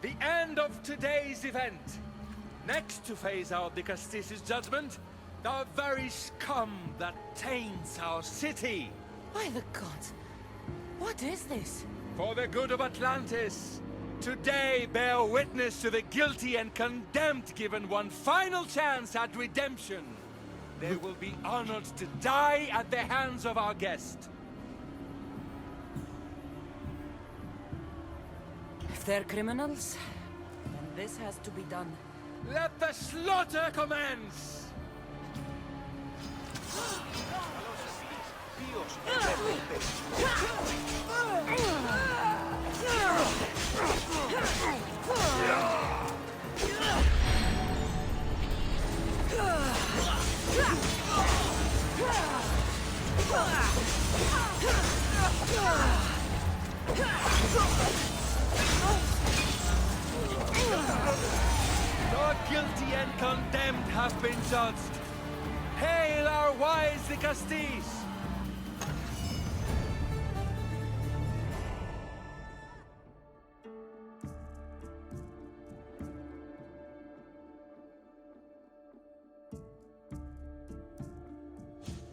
the end of today's event. Next to face out the Castis' judgment, the very scum that taints our city. By the gods, what is this? For the good of Atlantis, today bear witness to the guilty and condemned given one final chance at redemption. They will be honored to die at the hands of our guest. If they're criminals, then this has to be done. Let the slaughter commence! The guilty and condemned have been judged. Hail our wise the Castis!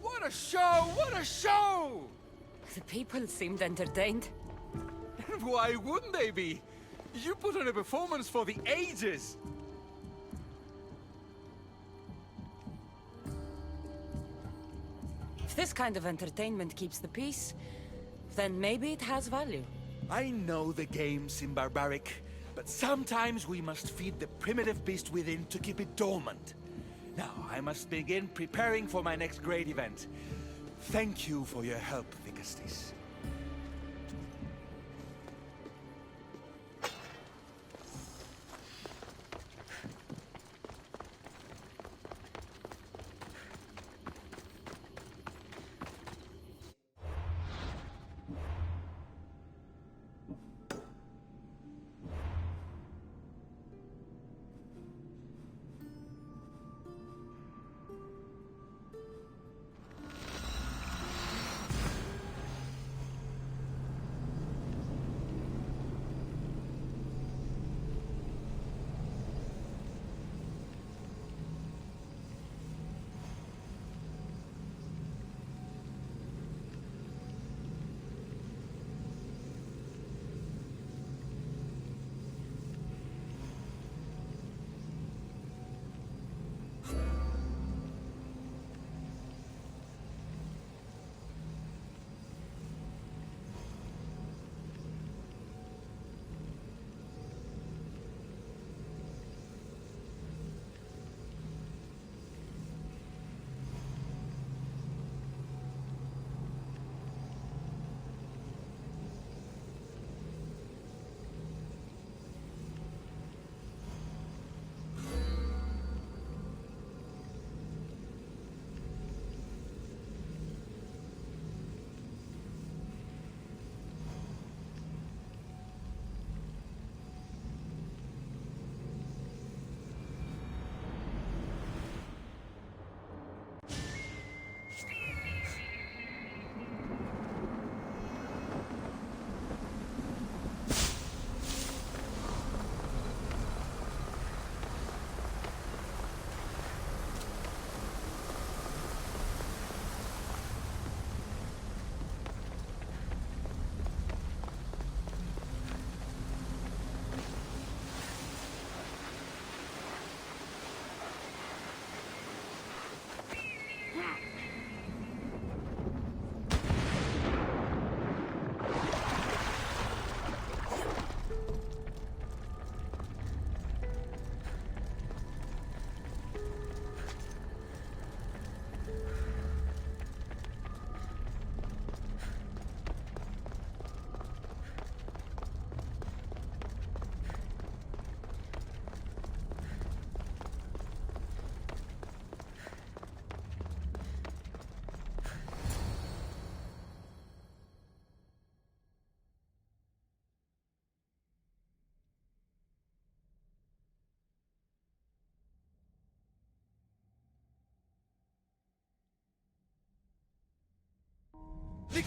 What a show! What a show! The people seemed entertained. Why wouldn't they be? You put on a performance for the ages! If this kind of entertainment keeps the peace, then maybe it has value. I know the game seem barbaric, but sometimes we must feed the primitive beast within to keep it dormant. Now, I must begin preparing for my next great event. Thank you for your help, Vicastis.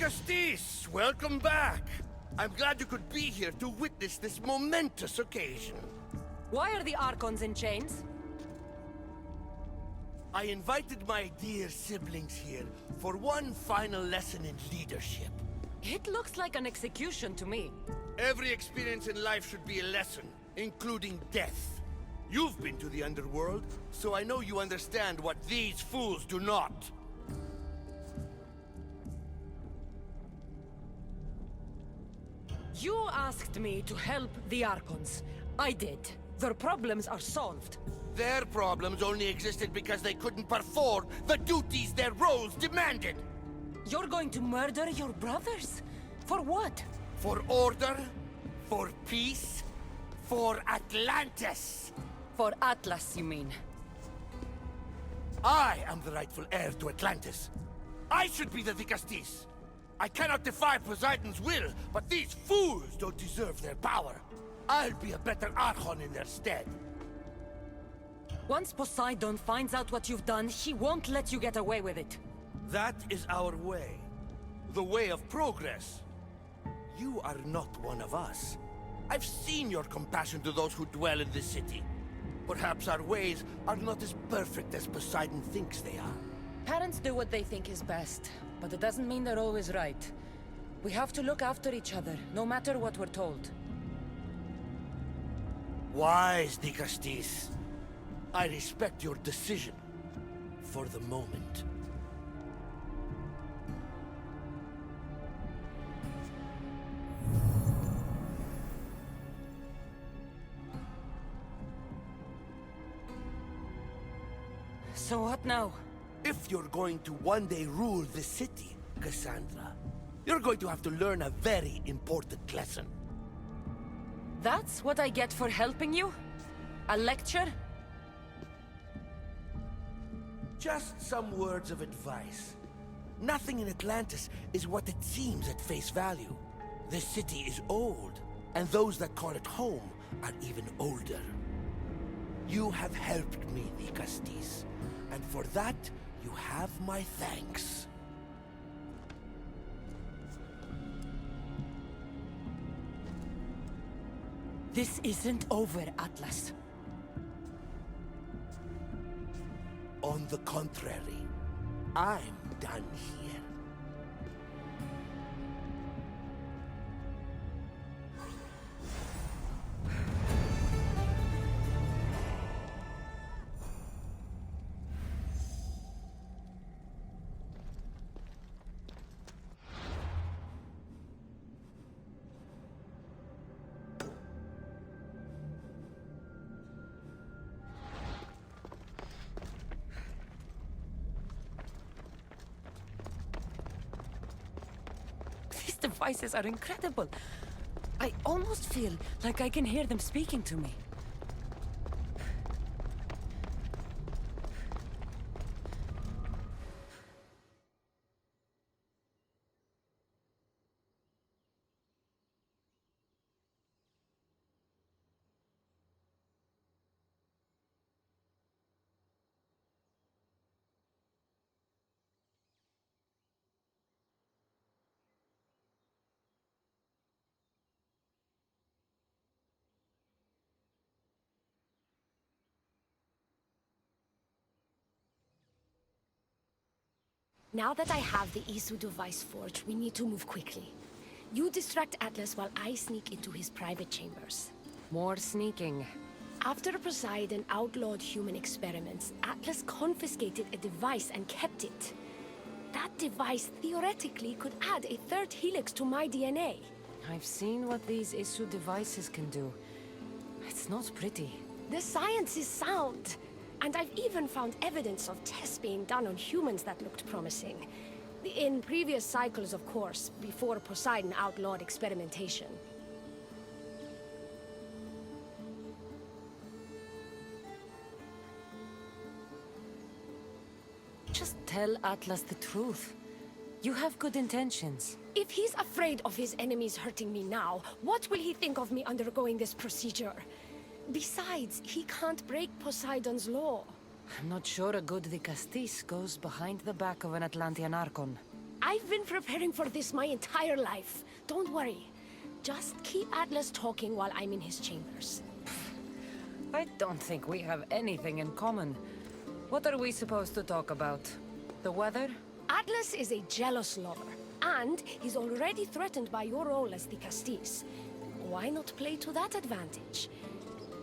Castis, welcome back. I'm glad you could be here to witness this momentous occasion. Why are the Archons in chains? I invited my dear siblings here for one final lesson in leadership. It looks like an execution to me. Every experience in life should be a lesson, including death. You've been to the underworld, so I know you understand what these fools do not. You asked me to help the Archons. I did. Their problems are solved. Their problems only existed because they couldn't perform the duties their roles demanded. You're going to murder your brothers? For what? For order, for peace, for Atlantis. For Atlas, you mean? I am the rightful heir to Atlantis. I should be the Vicastis. I cannot defy Poseidon's will, but these fools don't deserve their power. I'll be a better Archon in their stead. Once Poseidon finds out what you've done, he won't let you get away with it. That is our way. The way of progress. You are not one of us. I've seen your compassion to those who dwell in this city. Perhaps our ways are not as perfect as Poseidon thinks they are. Parents do what they think is best, but it doesn't mean they're always right. We have to look after each other, no matter what we're told. Wise, Dicastis. I respect your decision. For the moment. So what now? If you're going to one day rule the city, Cassandra, you're going to have to learn a very important lesson. That's what I get for helping you? A lecture? Just some words of advice. Nothing in Atlantis is what it seems at face value. The city is old, and those that call it home are even older. You have helped me, Dicastis, and for that, you have my thanks. This isn't over, Atlas. On the contrary, I'm done here. These devices are incredible. I almost feel like I can hear them speaking to me. Now that I have the Isu device forged, we need to move quickly. You distract Atlas while I sneak into his private chambers. More sneaking. After Poseidon outlawed human experiments, Atlas confiscated a device and kept it. That device theoretically could add a third helix to my DNA. I've seen what these Isu devices can do. It's not pretty. The science is sound. And I've even found evidence of tests being done on humans that looked promising. In previous cycles, of course, before Poseidon outlawed experimentation. Just tell Atlas the truth. You have good intentions. If he's afraid of his enemies hurting me now, what will he think of me undergoing this procedure? Besides, he can't break Poseidon's law. I'm not sure a good Vicastis goes behind the back of an Atlantean Archon. I've been preparing for this my entire life. Don't worry. Just keep Atlas talking while I'm in his chambers. I don't think we have anything in common. What are we supposed to talk about? The weather? Atlas is a jealous lover, and he's already threatened by your role as the Castis. Why not play to that advantage?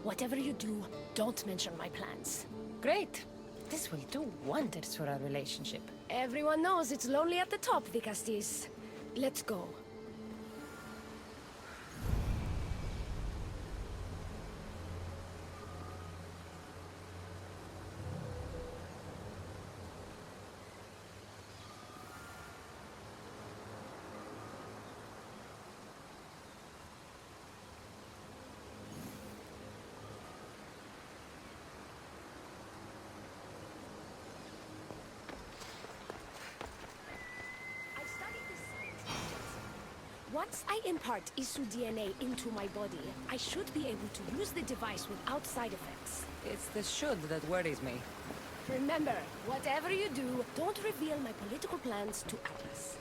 Whatever you do, don't mention my plans. Great. This will do wonders for our relationship. Everyone knows it's lonely at the top, the Castis. Let's go. Once I impart Isu DNA into my body, I should be able to use the device without side effects. It's the should that worries me. Remember, whatever you do, don't reveal my political plans to Atlas.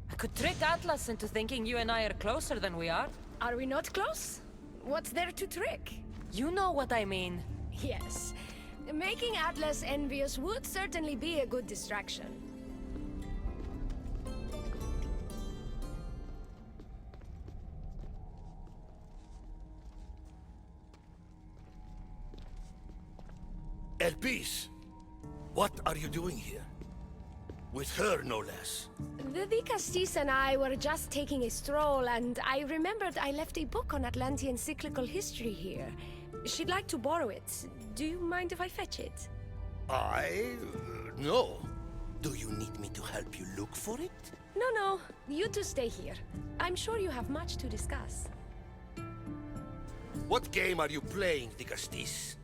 I could trick Atlas into thinking you and I are closer than we are. Are we not close? What's there to trick? You know what I mean. Yes. Making Atlas envious would certainly be a good distraction. Elpis, what are you doing here? With her, no less. The Castis and I were just taking a stroll, and I remembered I left a book on Atlantean cyclical history here. She'd like to borrow it. Do you mind if I fetch it? No. Do you need me to help you look for it? No. You two stay here. I'm sure you have much to discuss. What game are you playing, the Castis?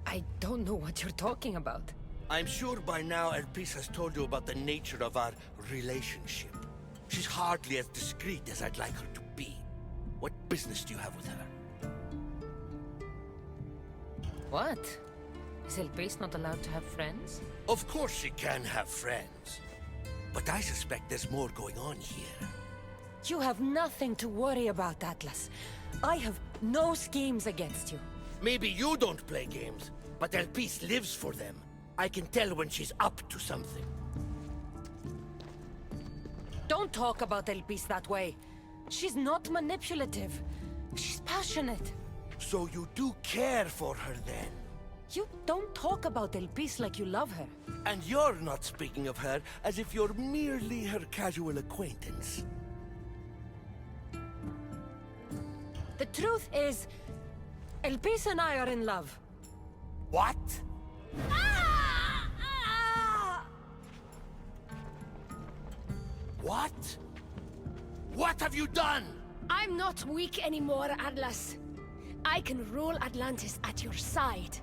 I don't know what you're talking about. I'm sure by now Elpis has told you about the nature of our relationship. She's hardly as discreet as I'd like her to be. What business do you have with her? What? Is Elpis not allowed to have friends? Of course she can have friends. But I suspect there's more going on here. You have nothing to worry about, Atlas. I have no schemes against you. Maybe you don't play games, but Elpis lives for them. I can tell when she's up to something. Don't talk about Elpis that way. She's not manipulative. She's passionate. So you do care for her then? You don't talk about Elpis like you love her. And you're not speaking of her as if you're merely her casual acquaintance. The truth is, Elpis and I are in love. What? What? What have you done? I'm not weak anymore, Atlas. I can rule Atlantis at your side.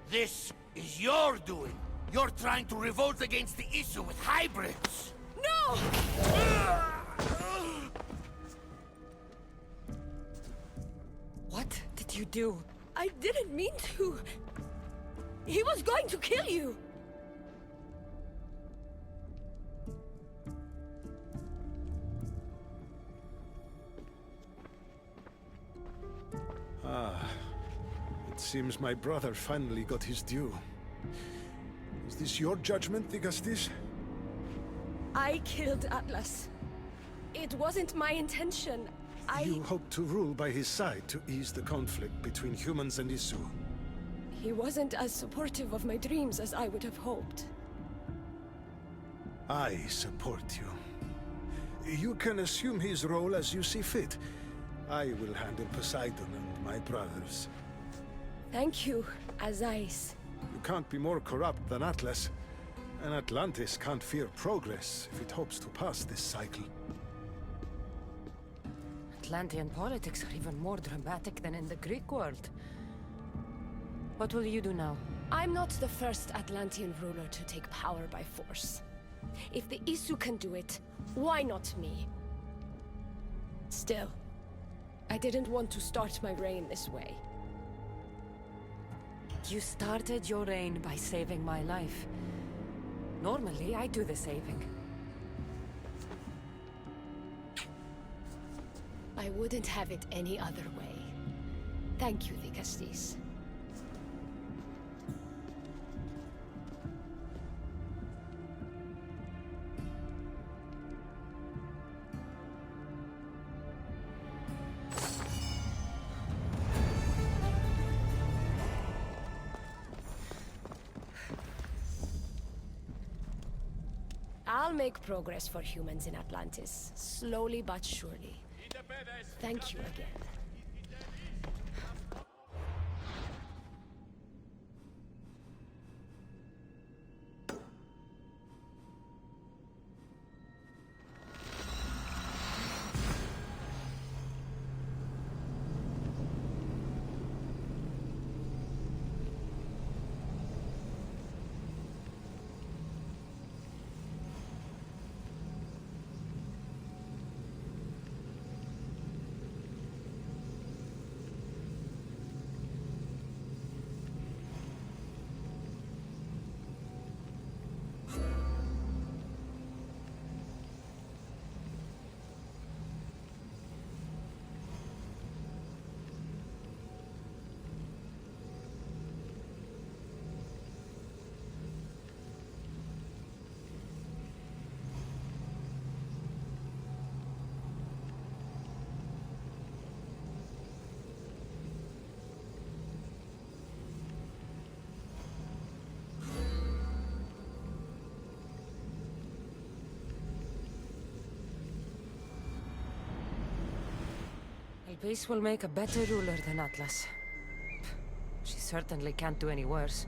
This is your doing. You're trying to revolt against the issue with hybrids. No! What did you do? I didn't mean to. He was going to kill you. It seems my brother finally got his due. Is this your judgment, the Castis? I killed Atlas. It wasn't my intention. You hope to rule by his side to ease the conflict between humans and Isu. He wasn't as supportive of my dreams as I would have hoped. I support you. You can assume his role as you see fit. I will handle Poseidon and my brothers. Thank you, Azais. You can't be more corrupt than Atlas. And Atlantis can't fear progress if it hopes to pass this cycle. Atlantean politics are even more dramatic than in the Greek world. What will you do now? I'm not the first Atlantean ruler to take power by force. If the Isu can do it, why not me? Still, I didn't want to start my reign this way. You started your reign by saving my life. Normally, I do the saving. I wouldn't have it any other way. Thank you, Dikastis. I'll make progress for humans in Atlantis, slowly but surely. Thank you again. Elpis will make a better ruler than Atlas. She certainly can't do any worse.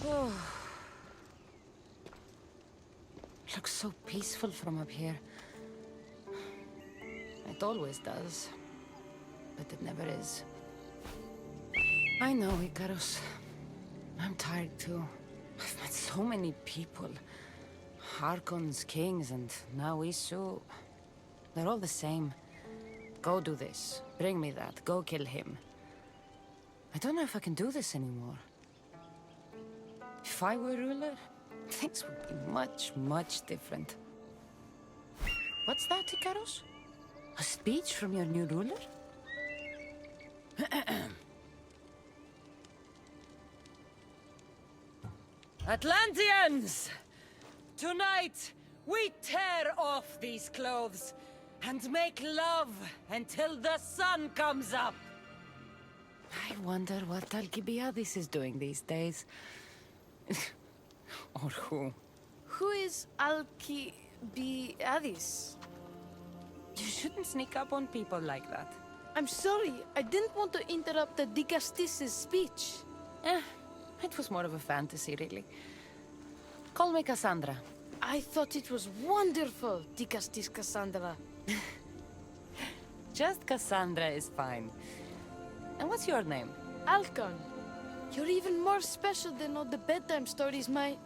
Oh. Looks so peaceful from up here. It always does. But it never is. I know, Icarus. I'm tired too. I've met so many people. Archons, kings, and now Isu. They're all the same. Go do this. Bring me that. Go kill him. I don't know if I can do this anymore. If I were ruler, things would be much, much different. What's that, Icarus? A speech from your new ruler? Atlanteans! Tonight, we tear off these clothes and make love until the sun comes up. I wonder what Alcibiades is doing these days. Or who? Who is Alcibiades? You shouldn't sneak up on people like that. I'm sorry, I didn't want to interrupt the Dikastis' speech. It was more of a fantasy, really. Call me Cassandra. I thought it was wonderful, Dikastis Cassandra. Just Cassandra is fine. And what's your name? Alcon, you're even more special than all the bedtime stories my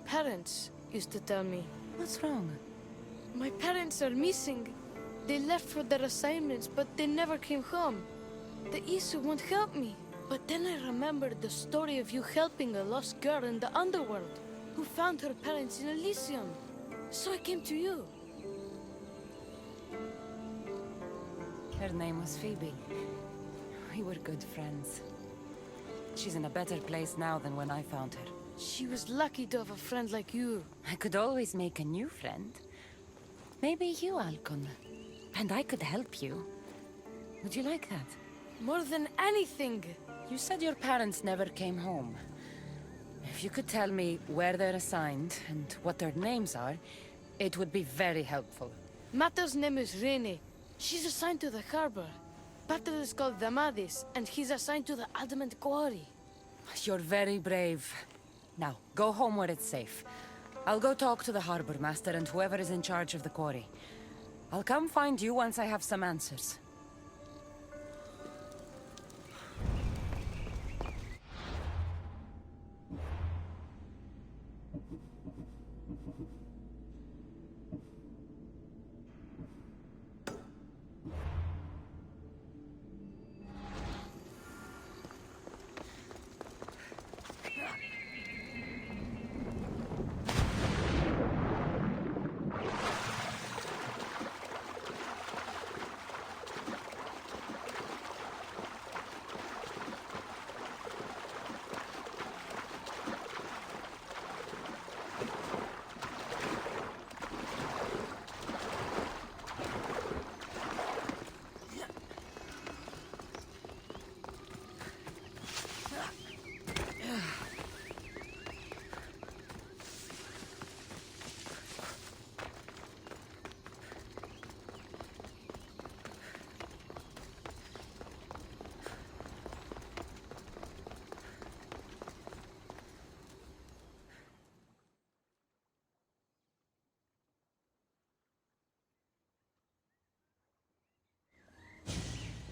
parents used to tell me. What's wrong? My parents are missing. They left for their assignments, but they never came home. The Isu won't help me. But then I remembered the story of you helping a lost girl in the underworld, who found her parents in Elysium. So I came to you. Her name was Phoebe. We were good friends. She's in a better place now than when I found her. She was lucky to have a friend like you. I could always make a new friend. Maybe you, Alcon. And I could help you. Would you like that? More than anything. You said your parents never came home. If you could tell me where they're assigned and what their names are, it would be very helpful. Mata's name is Rene. She's assigned to the harbor. Pater is called Damadis, and he's assigned to the Adamant Quarry. You're very brave. Now, go home where it's safe. I'll go talk to the harbor master and whoever is in charge of the quarry. I'll come find you once I have some answers.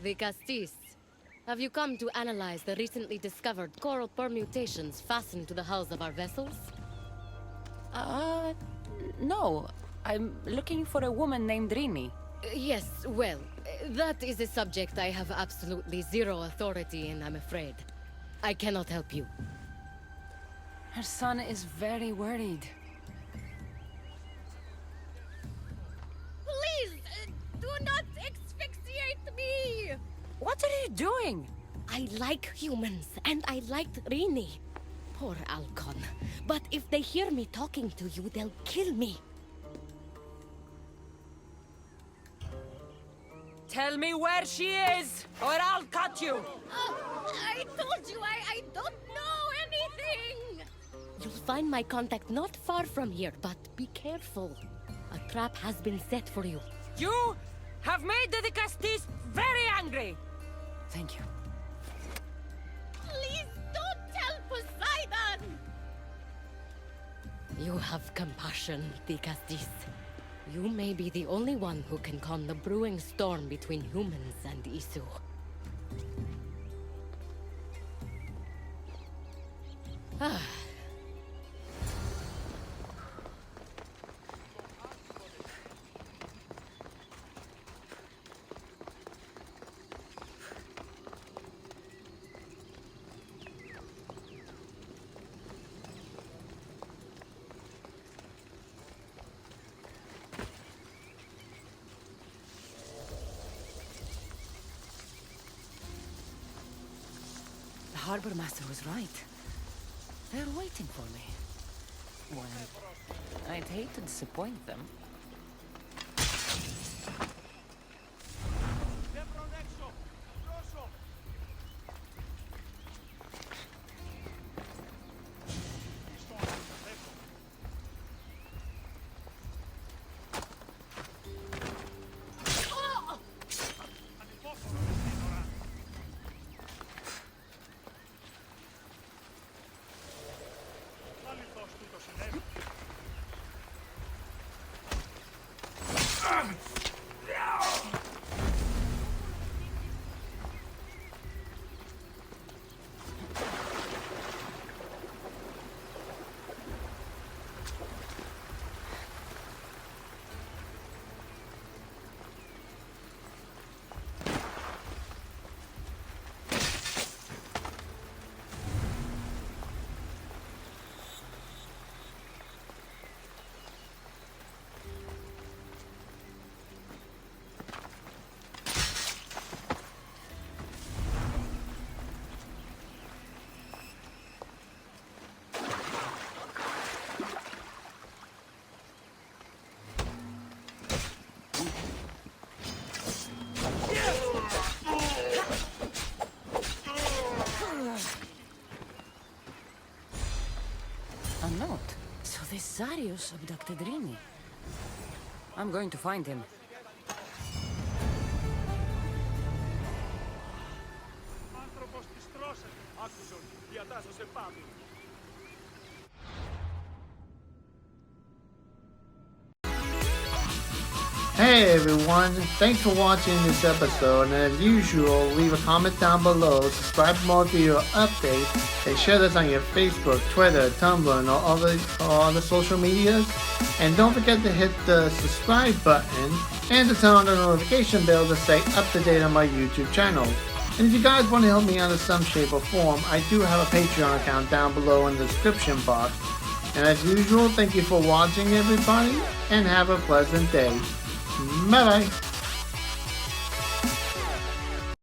The Castis. Have you come to analyze the recently discovered coral permutations fastened to the hulls of our vessels? No. I'm looking for a woman named Rini. Yes, well, that is a subject I have absolutely zero authority in, I'm afraid. I cannot help you. Her son is very worried. Please, do not asphyxiate me! What are you doing? I like humans, and I liked Rini. Poor Alcon. But if they hear me talking to you, they'll kill me. Tell me where she is, or I'll cut you! I told you I don't know anything! You'll find my contact not far from here, but be careful. A trap has been set for you. You have made the Castis very angry! Thank you. Please don't tell Poseidon! You have compassion, Castis. You may be the only one who can calm the brewing storm between humans and Isu. Ah. The harbor master was right. They're waiting for me. Well, I'd hate to disappoint them. This Zarius abducted Rini. I'm going to find him. Hey everyone, thanks for watching this episode, and as usual, leave a comment down below, subscribe for more video updates, and share this on your Facebook, Twitter, Tumblr, and all other social medias. And don't forget to hit the subscribe button and to turn on the notification bell to stay up to date on my YouTube channel. And if you guys want to help me out in some shape or form, I do have a Patreon account down below in the description box. And as usual, thank you for watching everybody, and have a pleasant day. Bye bye.